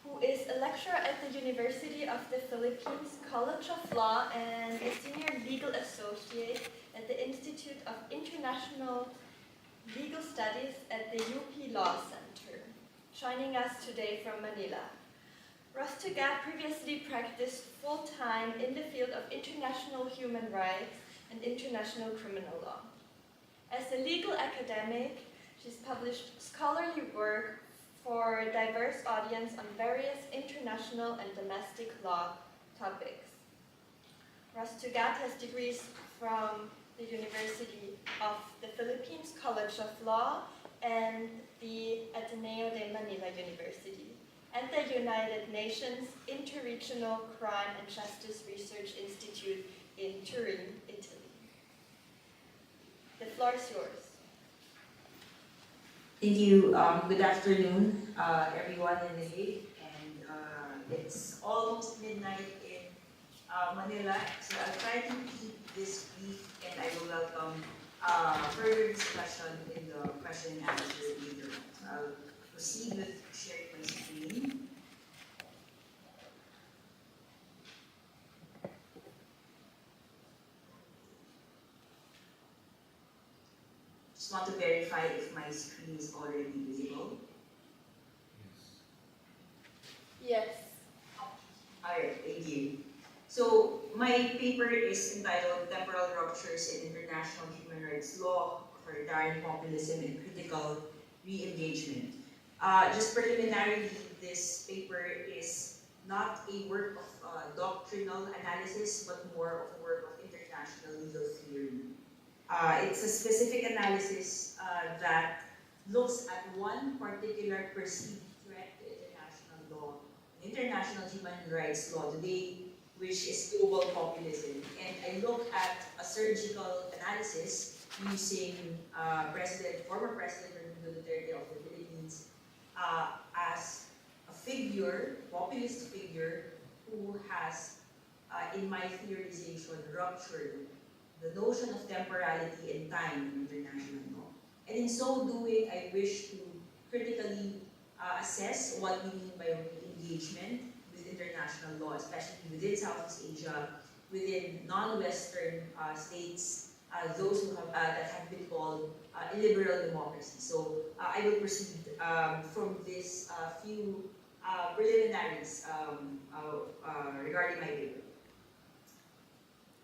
who is a lecturer at the University of the Philippines College of Law and a senior legal associate at the Institute of International Legal Studies at the UP Law Center, joining us today from Manila. Ross Tugat previously practiced full-time in the field of international human rights and international criminal law. As a legal academic, she's published scholarly work for a diverse audience on various international and domestic law topics. Rastugat has degrees from the University of the Philippines College of Law and the Ateneo de Manila University, and the United Nations Interregional Crime and Justice Research Institute in Turin, Italy. The floor is yours. Thank you. Good afternoon, everyone in the Hague. And it's almost midnight in Manila, so I'll try to keep this brief, and I will welcome further discussion in the question and answer later on. So I'll proceed with sharing my screen. Just want to verify if my screen is already visible. Yes. Alright, thank you. So my paper is entitled Temporal Ruptures in International Human Rights Law, Authoritarian Populism and Critical Re-engagement. Just preliminarily, this paper is not a work of doctrinal analysis, but more of a work of international legal theory. It's a specific analysis that looks at one particular perceived threat to international law, international human rights law today, which is global populism. And I look at a surgical analysis using former President Rodrigo Duterte of the Philippines as a figure, populist figure, who has, in my theorization, ruptured the notion of temporality and time in international law. And in so doing, I wish to critically assess what we mean by engagement with international law, especially within Southeast Asia, within non-Western states, those who have, that have been called illiberal democracy. So I will proceed from this few preliminaries regarding my paper.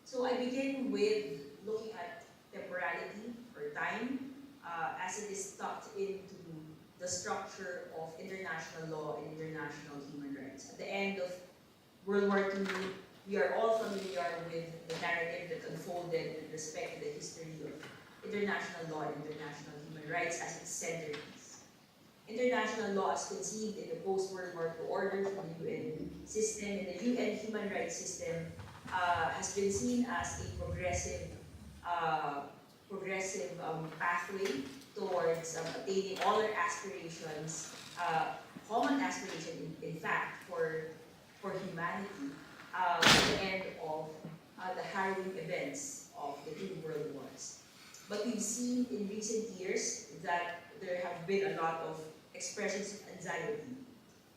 So I begin with looking at temporality or time as it is tucked into the structure of international law and international human rights. At the end of World War II, we are all familiar with the narrative that unfolded with respect to the history of international law and international human rights as its centerpiece. International law as conceived in the post-World War II order from the UN system and the UN human rights system has been seen as a progressive pathway towards attaining all our aspirations, common aspiration, in fact, for humanity at the end of the harrowing events of the two world wars. But we've seen in recent years that there have been a lot of expressions of anxiety.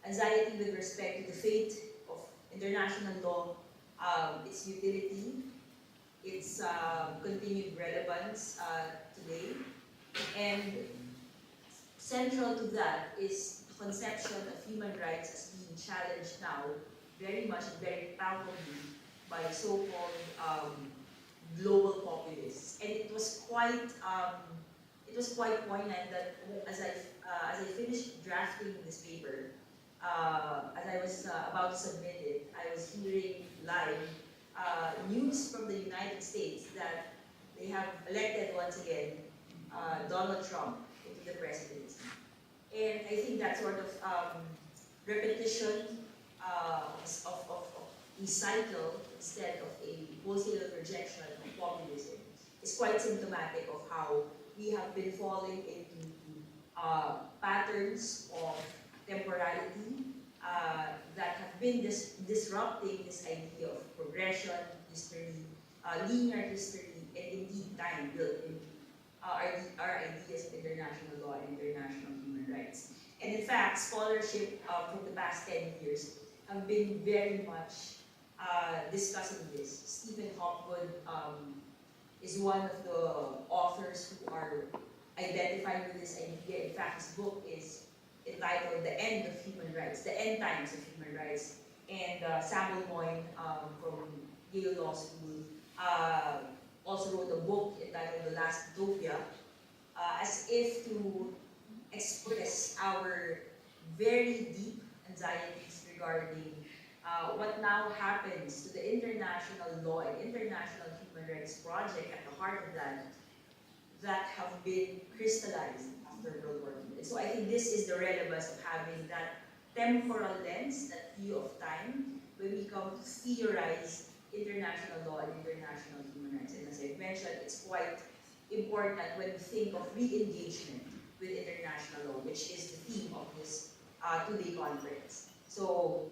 Anxiety with respect to the fate of international law, its utility, its continued relevance today, and central to that is the conception of human rights as being challenged now very much and very palpably by so-called global populists. And it was quite poignant that as I finished drafting this paper, as I was about to submit it, I was hearing live news from the United States that they have elected once again Donald Trump into the presidency. And I think that sort of repetition of a cycle instead of a wholesale rejection of populism is quite symptomatic of how we have been falling into patterns of temporality that have been disrupting this idea of progression, history, linear history, and indeed time built into our ideas of international law and international human rights. And in fact, scholarship from the past 10 years have been very much discussing this. Stephen Hopwood is one of the authors who are identifying with this idea. In fact, his book is entitled The End of Human Rights, The End Times of Human Rights. And Samuel Moyn from Yale Law School also wrote a book entitled The Last Utopia, as if to express our very deep anxieties regarding what now happens to the international law and international human rights project at the heart of that have been crystallized after World War II. And so I think this is the relevance of having that temporal lens, that view of time, when we come to theorize international law and international human rights. And as I mentioned, it's quite important when we think of re-engagement with international law, which is the theme of this two-day conference. So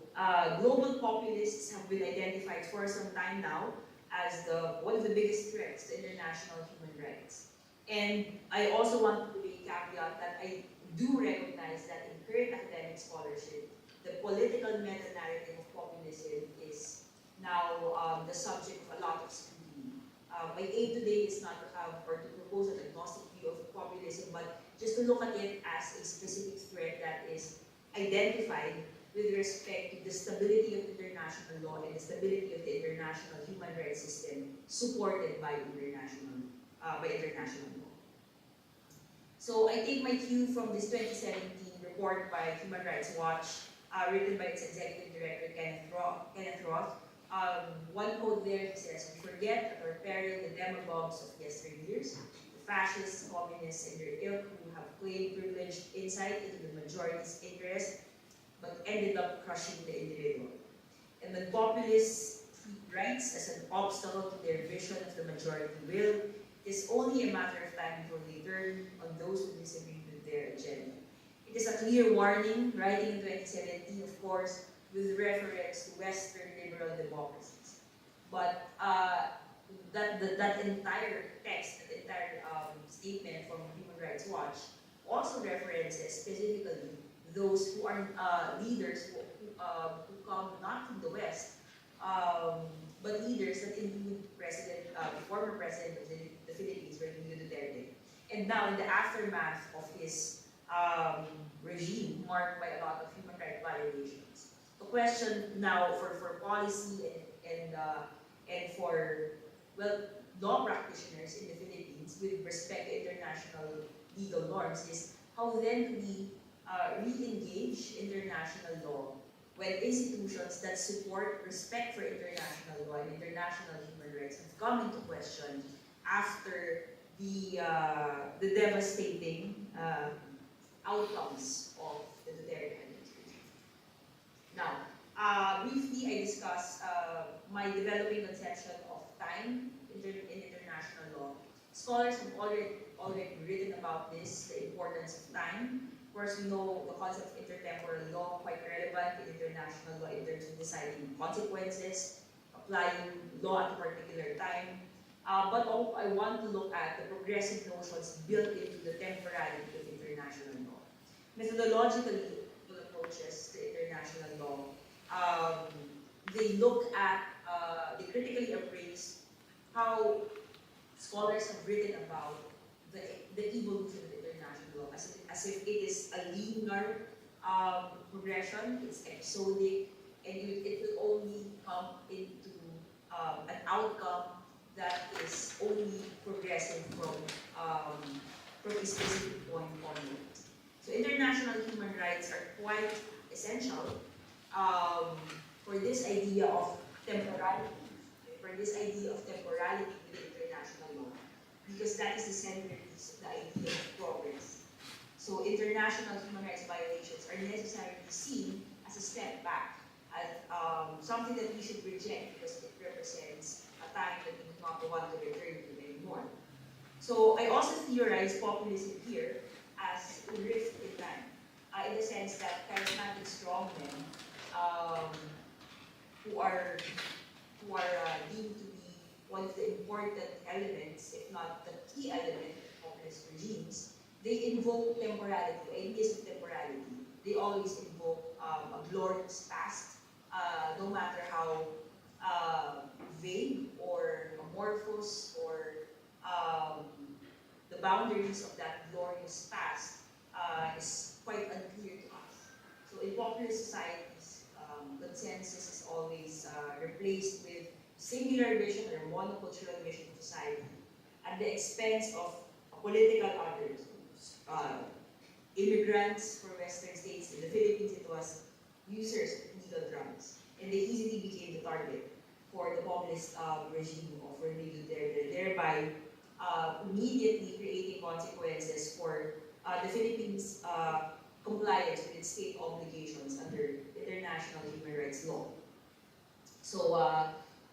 global populists have been identified for some time now as one of the biggest threats to international human rights. And I also want to make a caveat that I do recognize that in current academic scholarship, the political meta-narrative of populism is now the subject of a lot of scrutiny. My aim today is not to have or to propose an agnostic view of populism, but just to look at it as a specific threat that is identified with respect to the stability of international law and the stability of the international human rights system supported by international law. So I take my cue from this 2017 report by Human Rights Watch, written by its executive director, Kenneth Roth. One quote there, he says, "We forget at our peril the demagogues of yesteryears, the fascists, communists, and their ilk who have claimed privileged insight into the majority's interest, but ended up crushing the individual. And when populists treat rights as an obstacle to their vision of the majority will, it is only a matter of time before they turn on those who disagree with their agenda." It is a clear warning, writing in 2017, of course, with reference to Western liberal democracies. But that entire text, that entire statement from Human Rights Watch also references specifically those who are leaders who come not from the West, but leaders that include the former president of the Philippines, Rodrigo Duterte, and now in the aftermath of his regime marked by a lot of human rights violations. The question now for policy and for law practitioners in the Philippines with respect to international legal norms is how then do we re-engage international law when institutions that support respect for international law and international human rights have come into question after the devastating outcomes of the Duterte administration. Now, briefly, I discuss my developing conception of time in international law. Scholars have already written about this, the importance of time. Of course, we know the concept of intertemporal law, quite relevant in international law in terms of deciding consequences, applying law at a particular time. But I want to look at the progressive notions built into the temporality of international law. Methodologically, the approaches to international law, they look at, they critically appraise how scholars have written about the evolution of international law as if it is a linear progression, it's episodic, and it will only come into an outcome that is only progressive from a specific point onward. So international human rights are quite essential for this idea of temporality, within international law, because that is the centerpiece of the idea of progress. So international human rights violations are necessarily seen as a step back, as something that we should reject because it represents a time that we do not want to return to anymore. So I also theorize populism here as a rift in time, in the sense that charismatic strongmen who are deemed to be one of the important elements, if not the key element of populist regimes, they invoke temporality, ideas of temporality. They always invoke a glorious past, no matter how vague or amorphous or the boundaries of that glorious past is quite unclear to us. So in populist societies, consensus is always replaced with singular vision or monocultural vision of society at the expense of political others. Immigrants from Western states, in the Philippines it was users of illegal drugs. and they easily became the target for the populist regime of Rodrigo Duterte, thereby immediately creating consequences for the Philippines' compliance with its state obligations under international human rights law. So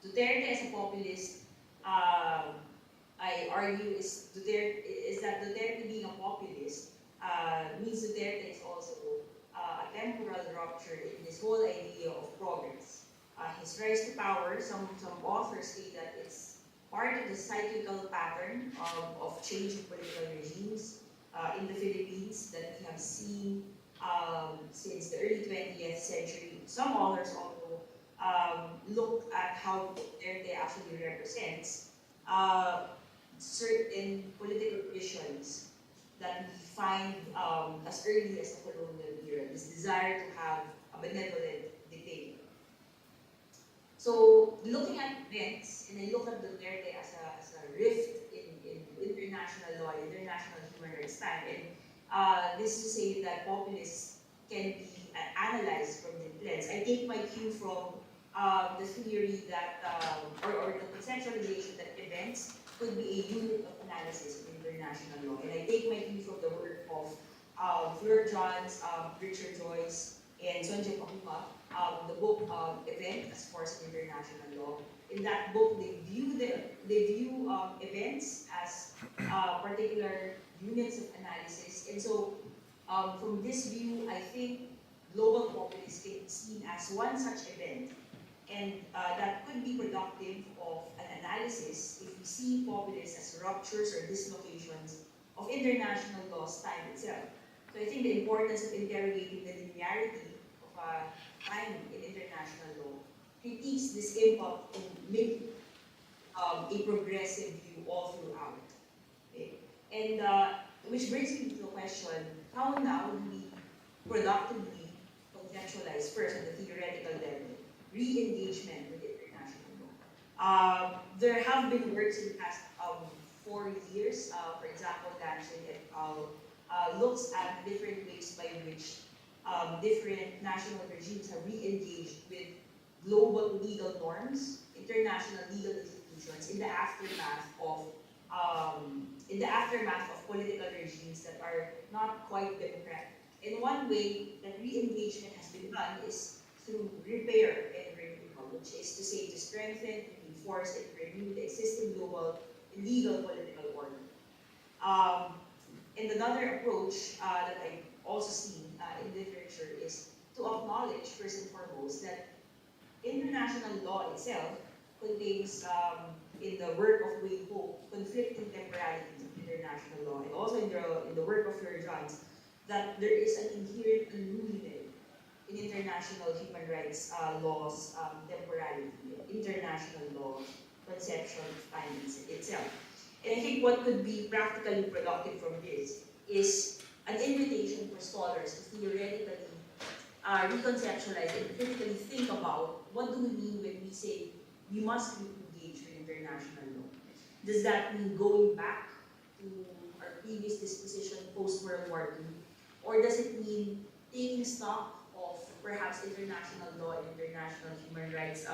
Duterte as a populist, I argue is that Duterte being a populist means Duterte is also a temporal rupture in this whole idea of progress. His rise to power, some authors say that it's part of the cyclical pattern of change of political regimes in the Philippines that we have seen since the early 20th century. Some authors also look at how Duterte actually represents certain political visions that we find as early as the colonial era, this desire to have a benevolent dictator. So looking at events, and I look at Duterte as a rift in international law, international human rights time, and this to say that populists can be analyzed from the lens. I take my cue from the theory that, or the conceptualization that events could be a unit of analysis of international law. And I take my cue from the work of Fleur Johns, Richard Joyce, and Sonja Pakupa, the book Event as Force of International Law. In that book, they view events as particular units of analysis. And so, from this view, I think global populism can be seen as one such event, and that could be productive of an analysis if we see populism as ruptures or dislocations of international law's time itself. So I think the importance of interrogating the linearity of time in international law critiques this impact to make a progressive view all throughout. Okay? And which brings me to the question, how now do we productively conceptualize first on the theoretical level, re-engagement with international law? There have been works in the past 4 years, for example, Dancing et al. Looks at different ways by which different national regimes have re-engaged with global legal norms, international legal institutions in the aftermath of political regimes that are not quite democratic. And one way that re-engagement has been done is through repair and renewal, which is to say to strengthen, reinforce, and renew the existing global legal political order. And another approach that I also see in literature is to acknowledge first and foremost that international law itself contains, in the work of Wade Hope, conflicting temporalities of international law, and also in the work of Fleur Johns, that there is an inherent unruliness in international human rights laws, temporality, international law, conception of time itself. And I think what could be practically productive from this is an invitation for scholars to theoretically reconceptualize and critically think about what do we mean when we say we must engage with international law. Does that mean going back to our previous disposition post-World War II? Or does it mean taking stock of perhaps international law and international human rights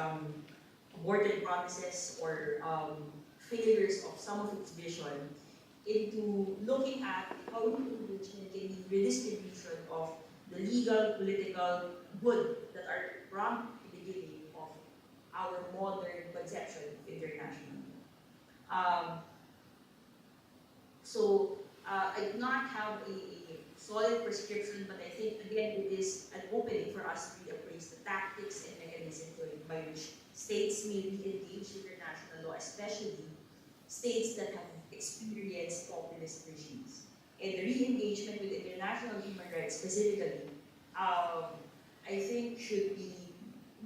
aborted promises or failures of some of its vision into looking at how engagement can be redistribution of the legal, political good that are from the beginning of our modern conception of international law. I do not have a solid prescription, but I think again it is an opening for us to reappraise the tactics and mechanisms by which states may re-engage international law, especially states that have experienced populist regimes. And the re-engagement with international human rights specifically, I think should be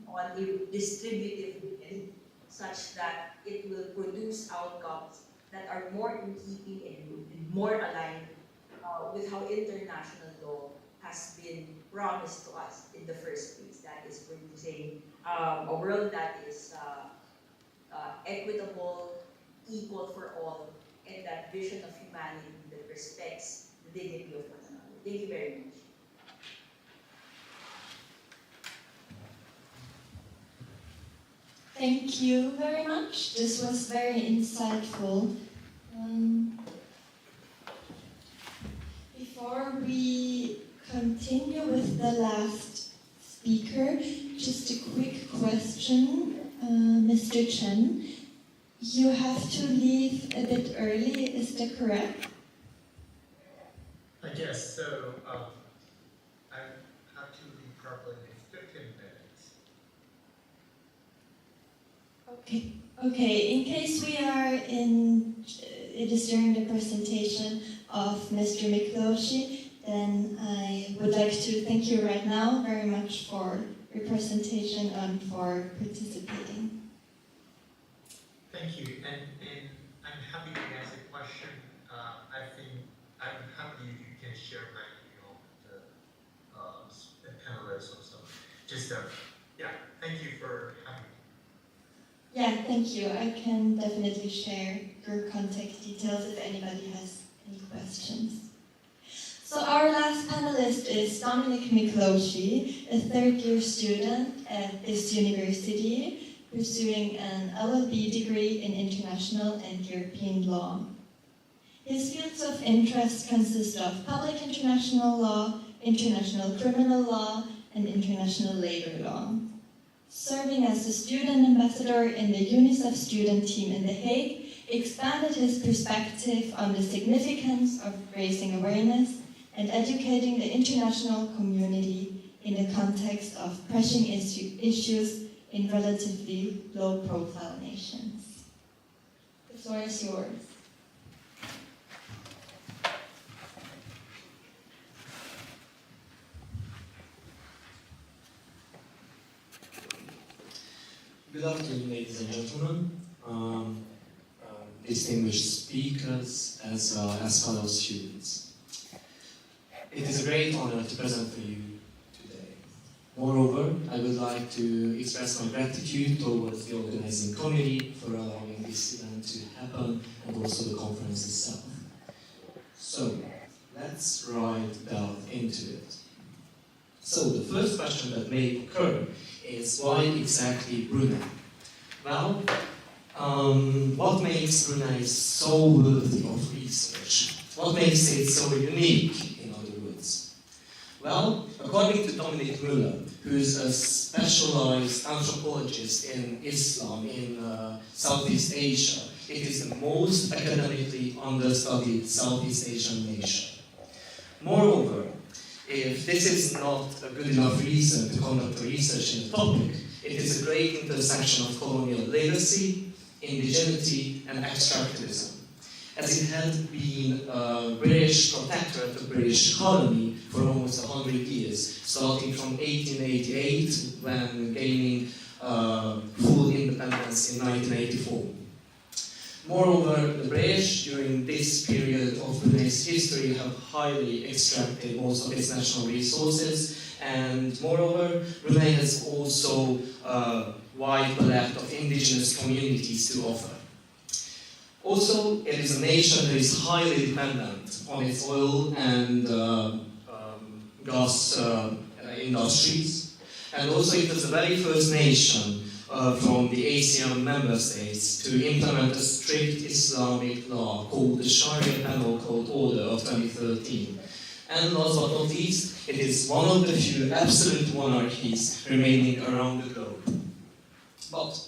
on a distributive end such that it will produce outcomes that are more in keeping and more aligned with how international law has been promised to us in the first place. That is producing a world that is equitable, equal for all, and that vision of humanity that respects the dignity of one another. Thank you very much. Thank you very much. This was very insightful. Before we continue with the last speaker, just a quick question. Mr. Chen, you have to leave a bit early, is that correct? Yes, so I have to leave probably in 15 minutes. Okay, in case it is during the presentation of Mr. Mikloshi, then I would like to thank you right now very much for your presentation and for participating. Thank you, and I'm happy to answer the question. I think I'm happy you can share my email with the panelists or something. Just yeah, thank you for having me. Yeah, thank you. I can definitely share your contact details if anybody has any questions. So our last panelist is Dominic Mikloshi, a third-year student at this university, pursuing an LLB degree in international and European law. His fields of interest consist of public international law, international criminal law, and international labor law. Serving as a student ambassador in the UNICEF student team in The Hague, expanded his perspective on the significance of raising awareness and educating the international community in the context of pressing issues in relatively low-profile nations. The floor is yours. Good afternoon, ladies and gentlemen, distinguished speakers, as well as fellow students. It is a great honor to present for you today. Moreover, I would like to express my gratitude towards the organizing committee for allowing this event to happen and also the conference itself. So, let's delve into it. So, the first question that may occur is why exactly Brunei? Well, what makes Brunei so worthy of research? What makes it so unique, in other words? Well, according to Dominic Müller, who is a specialized anthropologist in Islam in Southeast Asia, it is the most academically understudied Southeast Asian nation. Moreover, if this is not a good enough reason to conduct research in the topic, it is a great intersection of colonial legacy, indigeneity, and extractivism, as it had been a British protectorate, a British colony for almost 100 years, starting from 1888, when gaining full independence in 1984. Moreover, the British, during this period of Brunei's history, have highly extracted most of its national resources, and moreover, Brunei has also a wide palette of indigenous communities to offer. Also, it is a nation that is highly dependent on its oil and gas industries, and also it is the very first nation from the ASEAN member states to implement a strict Islamic law called the Sharia Penal Code Order of 2013. And last but not least, it is one of the few absolute monarchies remaining around the globe. But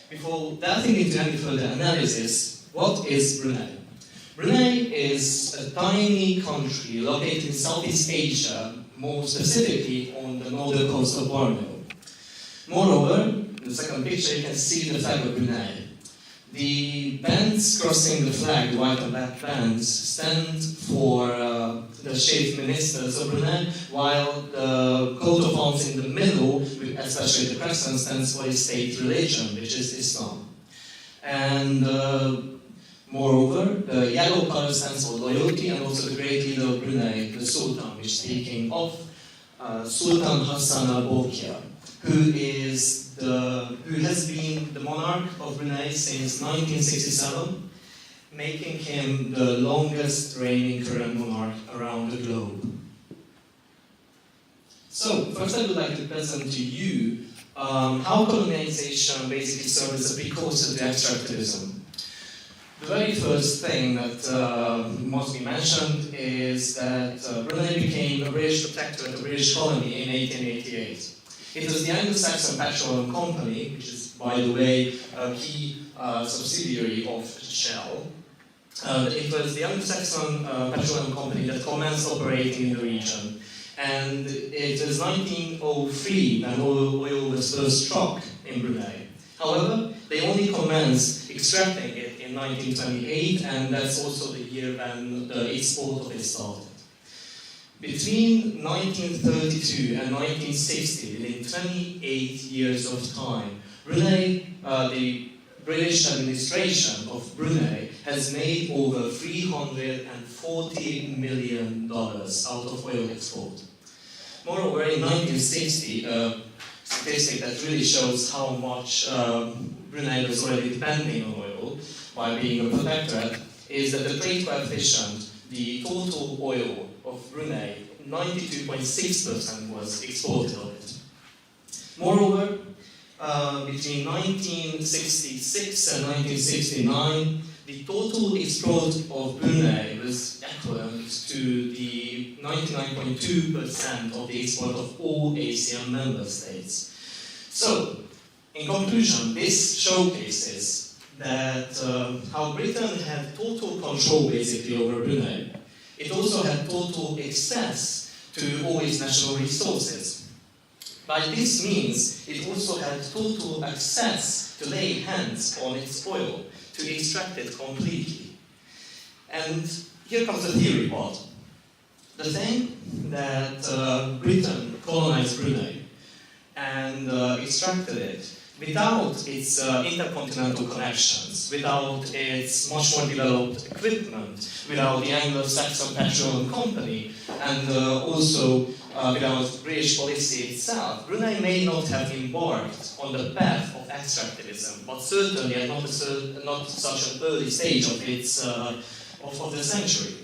before delving into any further analysis, what is Brunei? Brunei is a tiny country located in Southeast Asia, more specifically on the northern coast of Borneo. Moreover, in the second picture, you can see the flag of Brunei. The bands crossing the flag, the white and black bands, stand for the chief ministers of Brunei, while the coat of arms in the middle, especially the crescent, stands for the state religion, which is Islam. And moreover, the yellow color stands for loyalty, and also the great leader of Brunei, the Sultan, which speaking of Sultan Hassan al-Bolkiah, who has been the monarch of Brunei since 1967, making him the longest reigning current monarch around the globe. So, first I would like to present to you how colonization basically served as a precursor to extractivism. The very first thing that must be mentioned is that Brunei became a British protectorate, a British colony in 1888. It was the Anglo-Saxon Petroleum Company, which is, by the way, a key subsidiary of Shell. It was the Anglo-Saxon Petroleum Company that commenced operating in the region. And it was 1903 when oil was first struck in Brunei. However, they only commenced extracting it in 1928, and that's also the year when the export of it started. Between 1932 and 1960, within 28 years of time, Brunei, the British administration of Brunei has made over $340 million out of oil export. Moreover, in 1960, a statistic that really shows how much Brunei was already depending on oil by being a protectorate is that the trade coefficient, the total oil of Brunei, 92.6% was exported of it. Moreover, between 1966 and 1969, the total export of Brunei was equivalent to the 99.2% of the export of all ASEAN member states. So, in conclusion, this showcases that how Britain had total control basically over Brunei. It also had total access to all its national resources. By this means, it also had total access to lay hands on its oil, to extract it completely. And here comes the theory part. The thing that Britain colonized Brunei and extracted it without its intercontinental connections, without its much more developed equipment, without the Anglo-Saxon Petroleum Company, and also without British policy itself, Brunei may not have embarked on the path of extractivism, but certainly at not such an early stage of its of the century.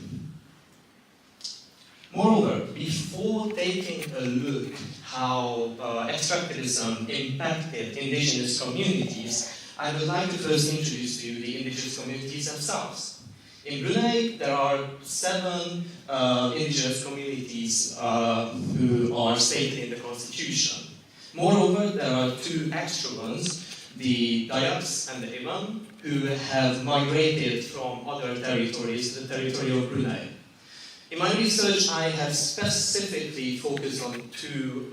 Moreover, before taking a look how extractivism impacted indigenous communities, I would like to first introduce to you the indigenous communities themselves. In Brunei, there are 7 indigenous communities who are stated in the constitution. Moreover, there are 2 extra ones, the Dayaks and the Iban, who have migrated from other territories to the territory of Brunei. In my research, I have specifically focused on two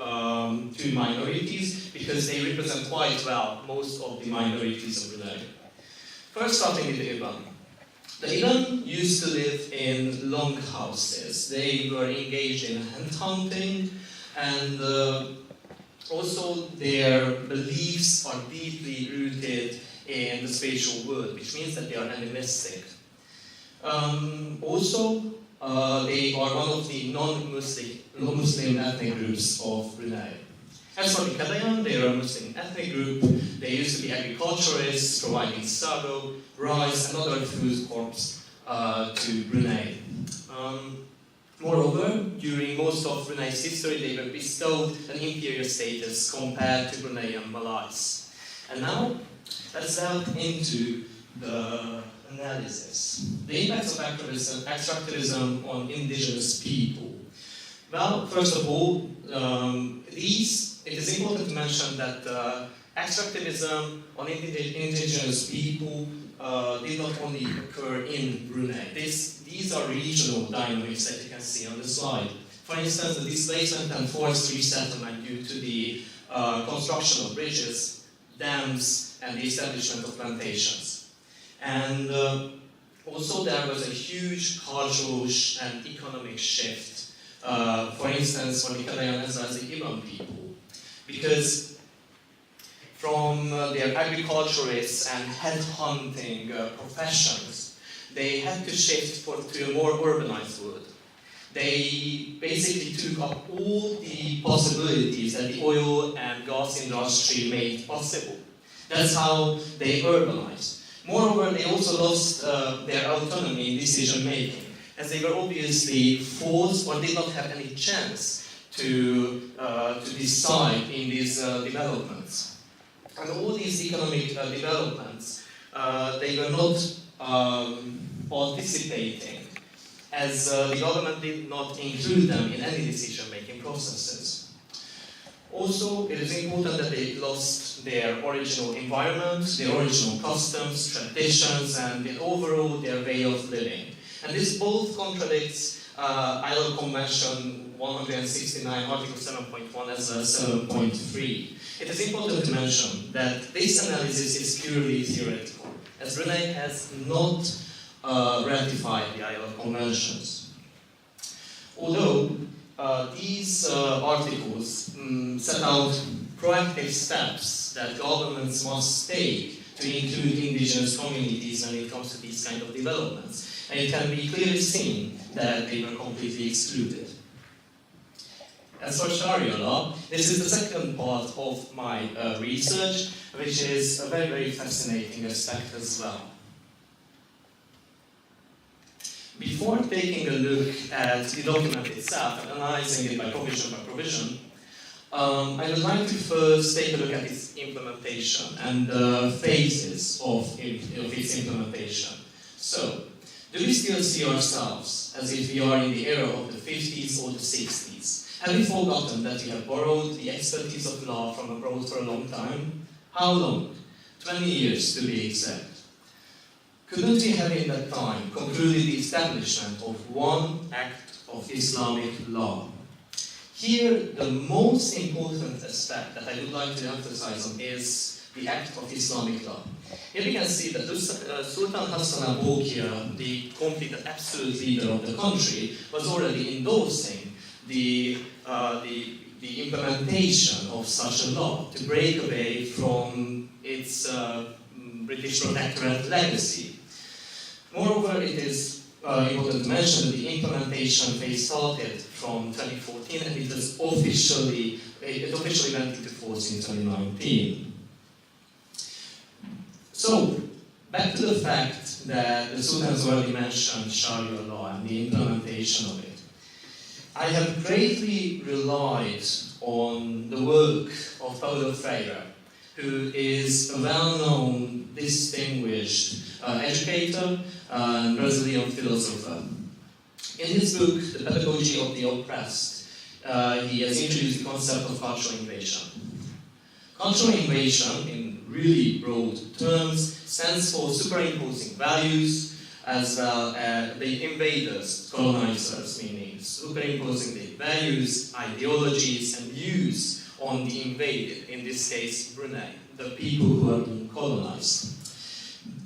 minorities because they represent quite well most of the minorities of Brunei. First, starting with the Iban. The Iban used to live in longhouses. They were engaged in hand hunting, and also their beliefs are deeply rooted in the spiritual world, which means that they are animistic. They are one of the non-Muslim ethnic groups of Brunei. As for the Kadayan, they are a Muslim ethnic group. They used to be agriculturists, providing sago, rice, and other food crops to Brunei. Moreover, during most of Brunei's history, they were bestowed an inferior status compared to Bruneian Malays. And now, let's delve into the analysis. The impacts of extractivism on indigenous people. Well, first of all, it is important to mention that extractivism on indigenous people did not only occur in Brunei. These are regional dynamics that you can see on the slide. For instance, the displacement and forced resettlement due to the construction of bridges, dams, and the establishment of plantations. And also there was a huge cultural and economic shift, for instance, for the Kadayan as well as the Iban people. Because from their agriculturists and headhunting professions, they had to shift to a more urbanized world. They basically took up all the possibilities that the oil and gas industry made possible. That's how they urbanized. Moreover, they also lost their autonomy in decision making, as they were obviously forced or did not have any chance to decide in these developments. And all these economic developments, they were not participating, as the government did not include them in any decision-making processes. Also, it is important that they lost their original environment, their original customs, traditions, and overall their way of living. And this both contradicts ILO Convention 169, Article 7.1 as well as 7.3. It is important to mention that this analysis is purely theoretical, as Brunei has not ratified the ILO conventions. Although these articles set out proactive steps that governments must take to include indigenous communities when it comes to these kind of developments, and it can be clearly seen that they were completely excluded. As for Sharia law, this is the second part of my research, which is a very, very fascinating aspect as well. Before taking a look at the document itself and analyzing it by provision, I would like to first take a look at its implementation and the phases of its implementation. So, do we still see ourselves as if we are in the era of the 50s or the 60s? Have we forgotten that we have borrowed the expertise of law from abroad for a long time? How long? 20 years to be exact. Couldn't we have in that time concluded the establishment of one act of Islamic law? Here, the most important aspect that I would like to emphasize on is the act of Islamic law. Here we can see that Sultan Hassan al-Bolkiah, the complete absolute leader of the country, was already endorsing the implementation of such a law to break away from its British protectorate legacy. Moreover, it is important to mention that the implementation phase started from 2014 and it officially went into force in 2019. So, back to the fact that the Sultan has already mentioned Sharia law and the implementation of it. I have greatly relied on the work of Paulo Freire, who is a well-known, distinguished educator and Brazilian philosopher. In his book, The Pedagogy of the Oppressed, he has introduced the concept of cultural invasion. Cultural invasion, in really broad terms, stands for superimposing values, as well as the invaders, colonizers, meaning superimposing the values, ideologies, and views on the invaded, in this case Brunei, the people who are being colonized.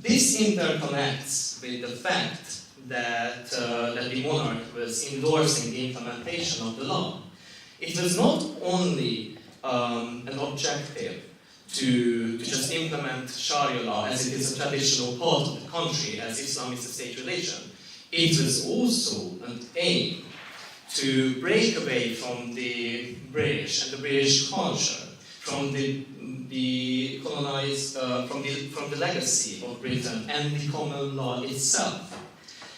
This interconnects with the fact that the monarch was endorsing the implementation of the law. It was not only an objective to just implement Sharia law as it is a traditional part of the country, as Islam is a state religion. It was also an aim to break away from the British and the British culture, from the colonized, from the legacy of Britain and the common law itself.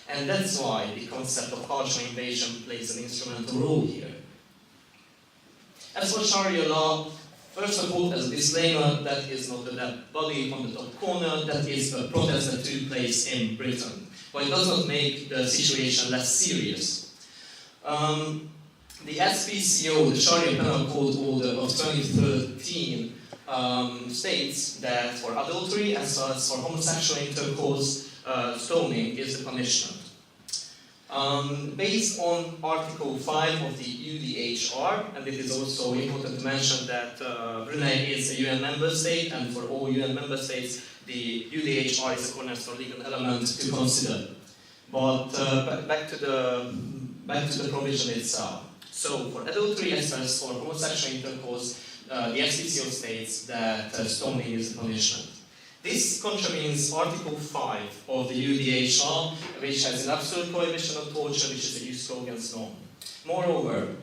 And that's why the concept of cultural invasion plays an instrumental role here. As for Sharia law, first of all, as a disclaimer, that is not the dead body on the top corner, that is a protest that took place in Britain. But it does not make the situation less serious. The SPCO, the Sharia Penal Code Order of 2013, states that for adultery as well as for homosexual intercourse, stoning is the punishment. Based on Article 5 of the UDHR, and it is also important to mention that Brunei is a UN member state, and for all UN member states, the UDHR is a cornerstone legal element to consider. But back to the provision itself. So for adultery as well as for homosexual intercourse, the SPCO states that stoning is a punishment. This contravenes Article 5 of the UDHR, which has an absolute prohibition of torture, which is a jus cogens norm. Moreover,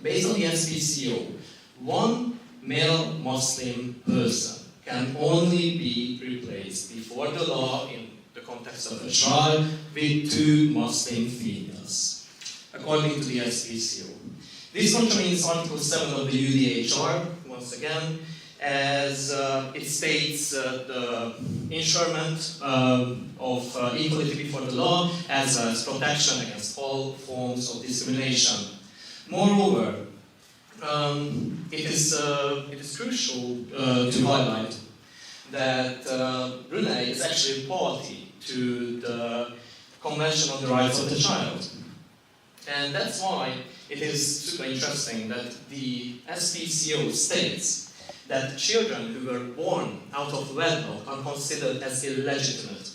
based on the SPCO, one male Muslim person can only be replaced before the law in the context of a trial with 2 Muslim females, according to the SPCO. This contravenes Article 7 of the UDHR, once again, as it states the enshrinement of equality before the law as protection against all forms of discrimination. Moreover, it is crucial to highlight that Brunei is actually a party to the Convention on the Rights of the Child. And that's why it is super interesting that the SPCO states that children who were born out of wedlock are considered as illegitimate.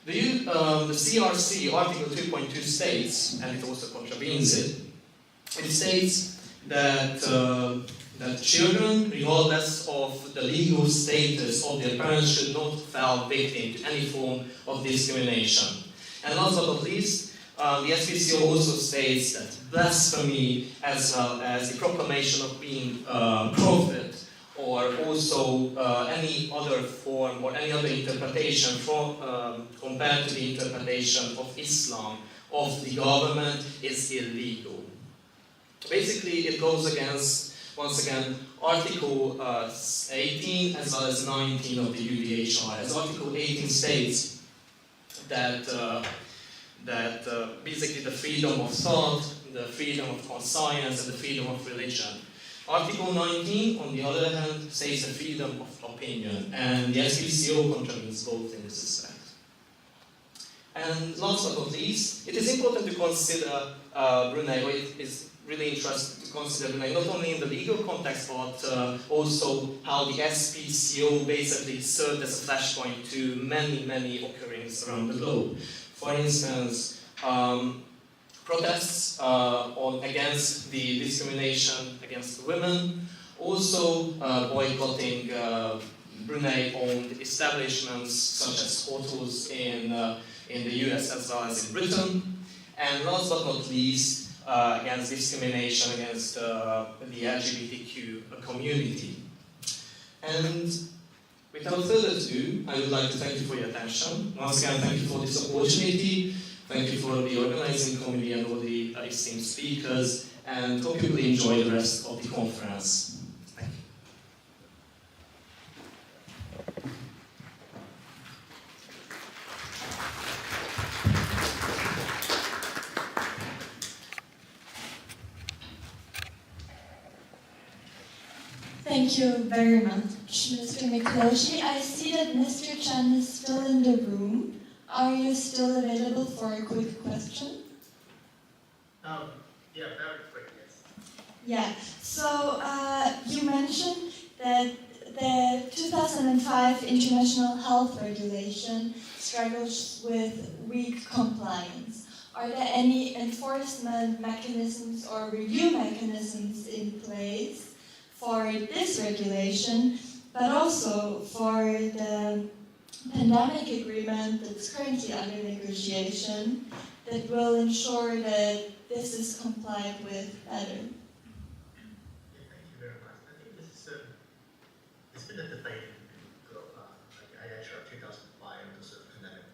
The CRC Article 2.2 states, and it also contravenes it, it states that that children, regardless of the legal status of their parents, should not fall victim to any form of discrimination. And last but not least, the SPCO also states that blasphemy, as well as the proclamation of being prophet, or also any other form or any other interpretation compared to the interpretation of Islam of the government is illegal. Basically, it goes against, once again, Article 18 as well as 19 of the UDHR. As Article 18 states that basically the freedom of thought, the freedom of conscience, and the freedom of religion. Article 19, on the other hand, states the freedom of opinion, and the SPCO contravenes both in this respect. And last but not least, it is important to consider Brunei, or it is really interesting to consider Brunei, not only in the legal context, but also how the SPCO basically served as a flashpoint to many, many occurrences around the globe. For instance, protests against the discrimination against women, also boycotting Brunei-owned establishments such as hotels in the US as well as in Britain, and last but not least, against discrimination against the LGBTQ community. And without further ado, I would like to thank you for your attention. Once again, thank you for this opportunity. Thank you for the organizing committee and all the esteemed speakers, and hope you will enjoy the rest of the conference. Thank you. Thank you very much, Mr. Mikloshi. I see that Mr. Chan is still in the room. Are you still available for a quick question? Yeah, very quick, yes. Yeah, so you mentioned that the 2005 International Health Regulation struggles with weak compliance. Are there any enforcement mechanisms or review mechanisms in place for this regulation, but also for the pandemic agreement that's currently under negotiation that will ensure that this is complied with better? Yeah, thank you very much. I think this is it's been a debate in like IHR 2005 and also the pandemic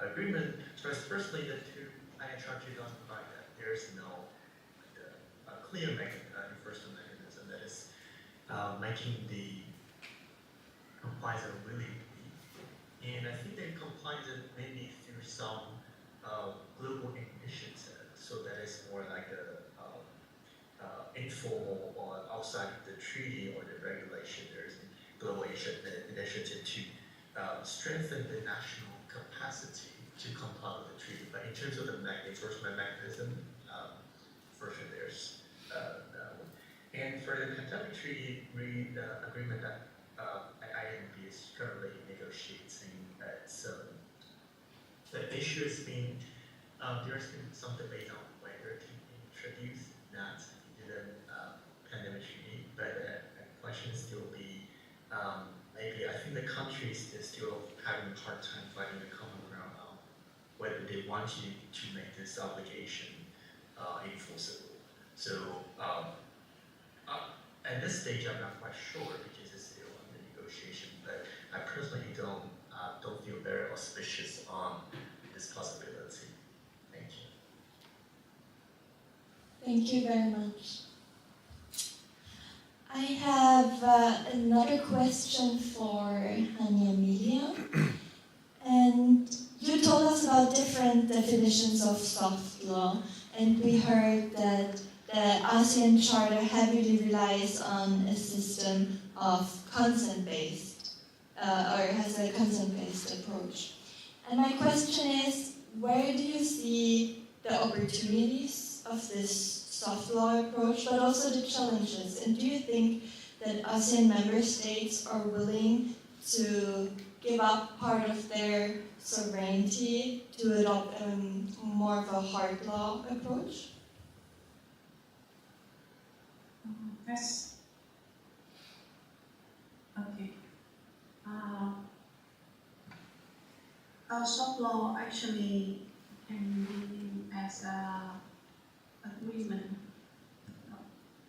agreement. Firstly, the two IHR 2005 that there is no clear enforcement mechanism that is making the compliance really weak. And I think they compliance maybe through some global initiative, so that is more like a informal or outside of the treaty or the regulation. There's a global initiative to strengthen the national capacity to comply with the treaty. But in terms of the enforcement mechanism, for sure there's and for the Kentucky Treaty agreement that IMB is currently negotiating, the issue has been there's been some debate on whether to introduce that into the pandemic treaty, but the question still be maybe I think the countries is still having a hard time finding the common ground on whether they want you to make this obligation enforceable. So at this stage, I'm not quite sure because it's still under negotiation. But I personally don't feel very auspicious on this possibility. Thank you. Thank you very much. I have another question for Hania Amelia. And you told us about different definitions of soft law, and we heard that the ASEAN Charter heavily relies on a system of consent-based, or has a consent-based approach. And my question is, where do you see the opportunities of this soft law approach, but also the challenges? And do you think that ASEAN member states are willing to give up part of their sovereignty to adopt more of a hard law approach? Yes. Okay. Soft law actually can be as a agreement.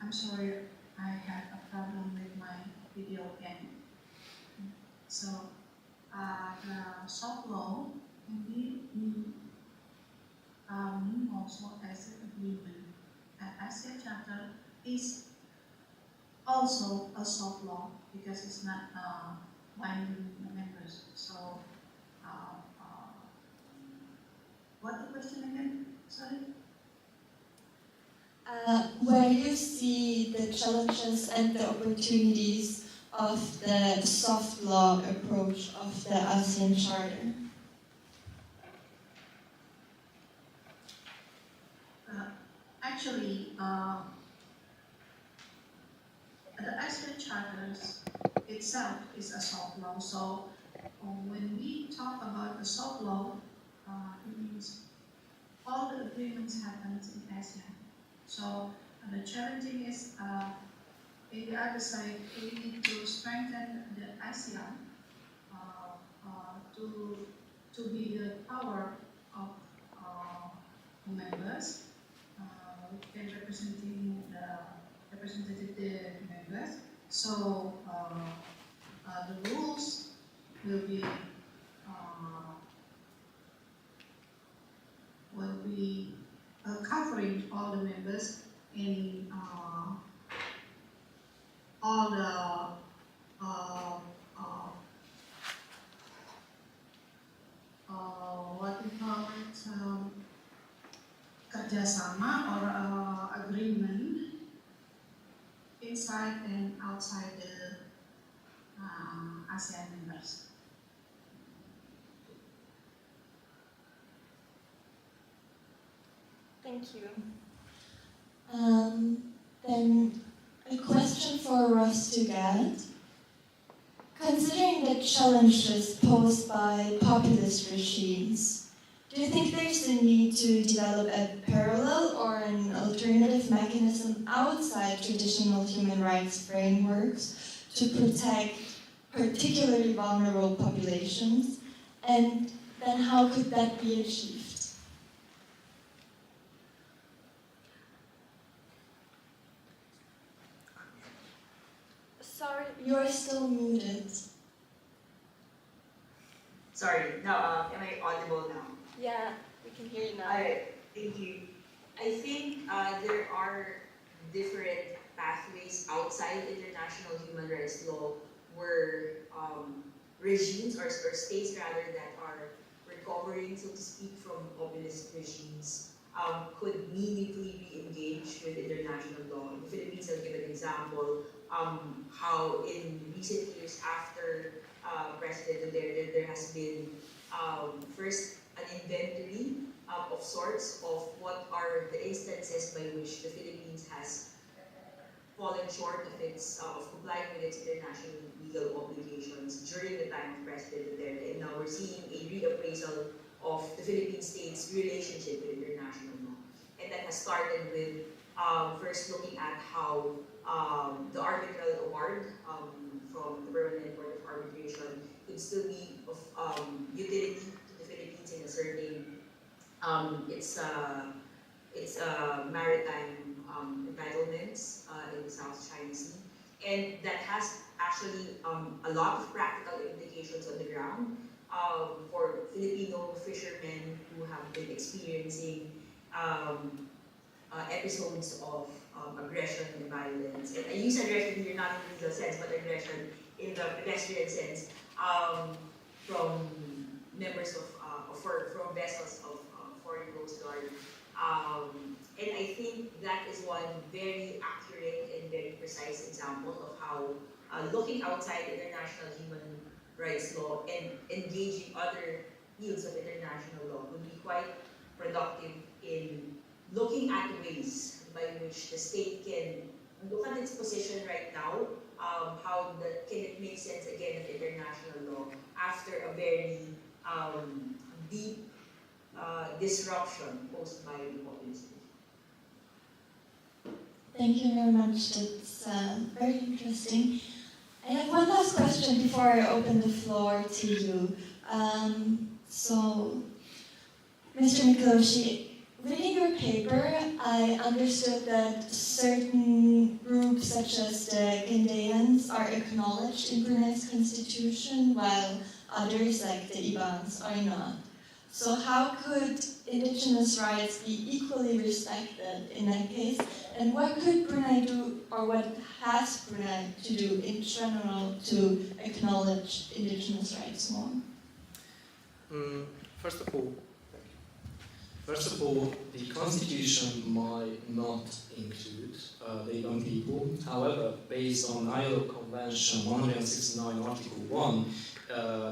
I'm sorry, I had a problem with my video again. So the soft law can be also as an agreement. ASEAN Charter is also a soft law because it's not binding the members. So, what the question again? Sorry. Where you see the challenges and the opportunities of the soft law approach of the ASEAN Charter? Actually, the ASEAN Charter itself is a soft law. So when we talk about the soft law, it means all the agreements happen in ASEAN. So the challenging is in the other side, we need to strengthen the ASEAN to be the power of members, and representing the representative members. So the rules will be covering all the members in all the what we call it, kerjasama or agreement inside and outside the ASEAN members. Thank you. Then a question for Ross Tugad. Considering the challenges posed by populist regimes, do you think there's a need to develop a parallel or an alternative mechanism outside traditional human rights frameworks to protect particularly vulnerable populations? And then how could that be achieved? Sorry, you're still muted. Sorry, now, am I audible now? Yeah, we can hear you now. Alright, thank you. I think there are different pathways outside international human rights law where regimes or states rather that are recovering, so to speak, from populist regimes could meaningfully re-engage with international law. In the Philippines, I'll give an example, how in recent years after President Duterte, there has been first an inventory of sorts of what are the instances by which the Philippines has fallen short of its complying with its international legal obligations during the time of President Duterte, and now we're seeing a reappraisal of the Philippine state's relationship with international law, and that has started with first looking at how the arbitral award from the Permanent Court of Arbitration could still be of utility to the Philippines in a certain its maritime entitlements in the South China Sea, and that has actually a lot of practical implications on the ground for Filipino fishermen who have been experiencing episodes of aggression and violence. And I use aggression here not in the legal sense, but aggression in the pedestrian sense from members of from vessels of foreign coast guard. And I think that is one very accurate and very precise example of how looking outside international human rights law and engaging other fields of international law would be quite productive in looking at ways by which the state can look at its position right now, can it make sense again of international law after a very deep disruption posed by the populism. Thank you very much. That's very interesting. I have one last question before I open the floor to you. So, Mr. Mikloshi, reading your paper, I understood that certain groups, such as the Ghanaians, are acknowledged in Brunei's constitution, while others, like the Ibans, are not. So how could indigenous rights be equally respected in that case? And what could Brunei do, or what has Brunei to do in general to acknowledge indigenous rights more? First of all, the constitution might not include the Iban people. However, based on ILO Convention 169, Article 1,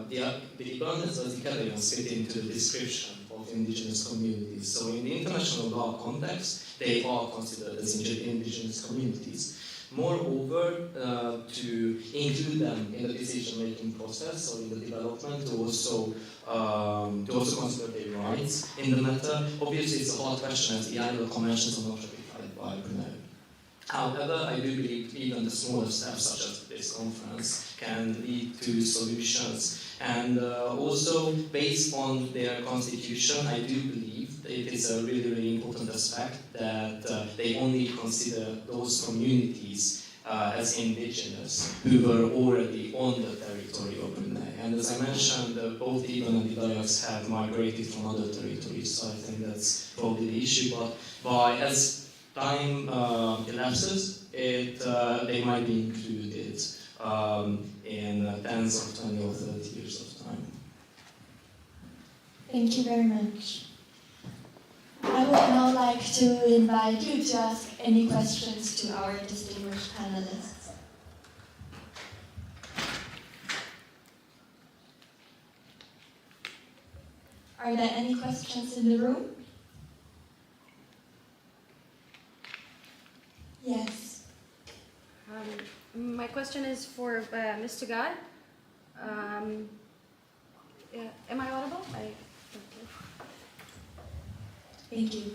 the Ibans as the Calabrians fit into the description of indigenous communities. So in the international law context, they are considered as indigenous communities. Moreover, to include them in the decision-making process or in the development, to also consider their rights in the matter. Obviously, it's a hard question as the ILO conventions are not ratified by Brunei. However, I do believe even the smallest steps, such as this conference, can lead to solutions. And also, based on their constitution, I do believe that it is a really, really important aspect that they only consider those communities as indigenous who were already on the territory of Brunei. And as I mentioned, both Iban and the Dayaks have migrated from other territories, so I think that's probably the issue. But as time elapses, they might be included in tens of 20 or 30 years of time. Thank you very much. I would now like to invite you to ask any questions to our distinguished panelists. Are there any questions in the room? Yes. My question is for Ms. Tagad. Am I audible? Thank you.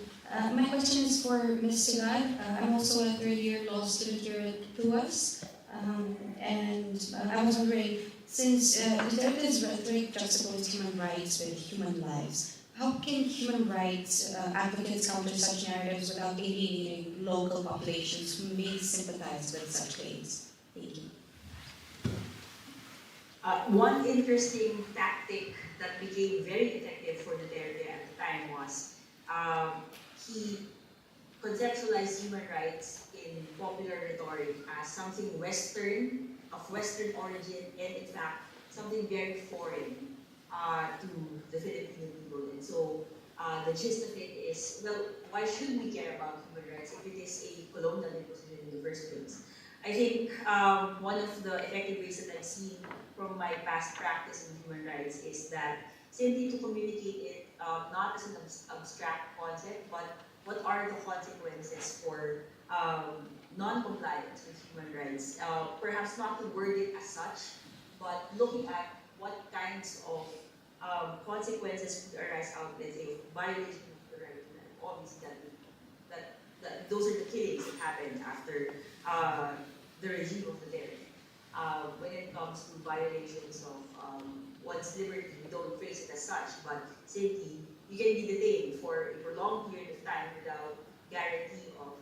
My question is for Ms. Tagad. I'm also a third-year law student here at TUAS. And I was wondering, since the derivatives rhetoric juxtaposed human rights with human lives, how can human rights advocates counter such narratives without alienating local populations who may sympathize with such claims? Thank you. One interesting tactic that became very effective for Duterte at the time was he conceptualized human rights in popular rhetoric as something Western, of Western origin, and in fact, something very foreign to the Filipino people. And so the gist of it is, well, why should we care about human rights if it is a colonial imposition in the first place? I think one of the effective ways that I've seen from my past practice in human rights is that simply to communicate it not as an abstract concept, but what are the consequences for non-compliance with human rights. Perhaps not to word it as such, but looking at what kinds of consequences would arise out, let's say, violation of the right to life. Obviously, that those are the killings that happened after the regime of the terror. When it comes to violations of one's liberty, we don't phrase it as such, but simply you can be detained for a prolonged period of time without guarantee of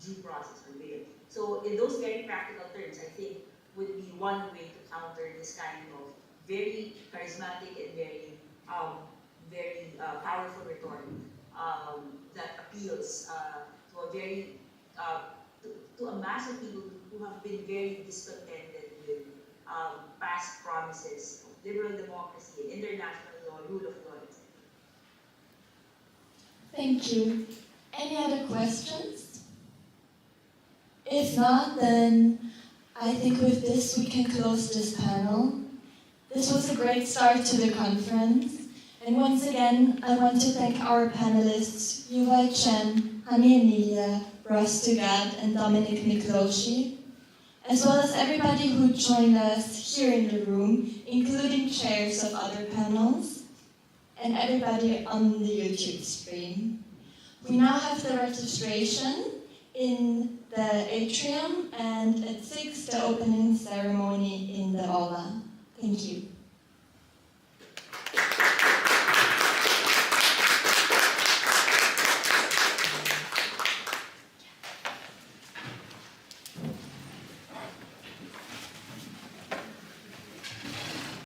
due process or bail. So in those very practical terms, I think would be one way to counter this kind of very charismatic and very powerful rhetoric that appeals to a very to a mass of people who have been very discontented with past promises of liberal democracy, international law, rule of law, etc. Thank you. Any other questions? If not, then I think with this we can close this panel. This was a great start to the conference. And once again, I want to thank our panelists, Yuval Chen, Hani Emilia, Ross Tugad, and Dominic Mikloshi, as well as everybody who joined us here in the room, including chairs of other panels, and everybody on the YouTube stream. We now have the registration in the atrium, and at 6, the opening ceremony in the aula. Thank you.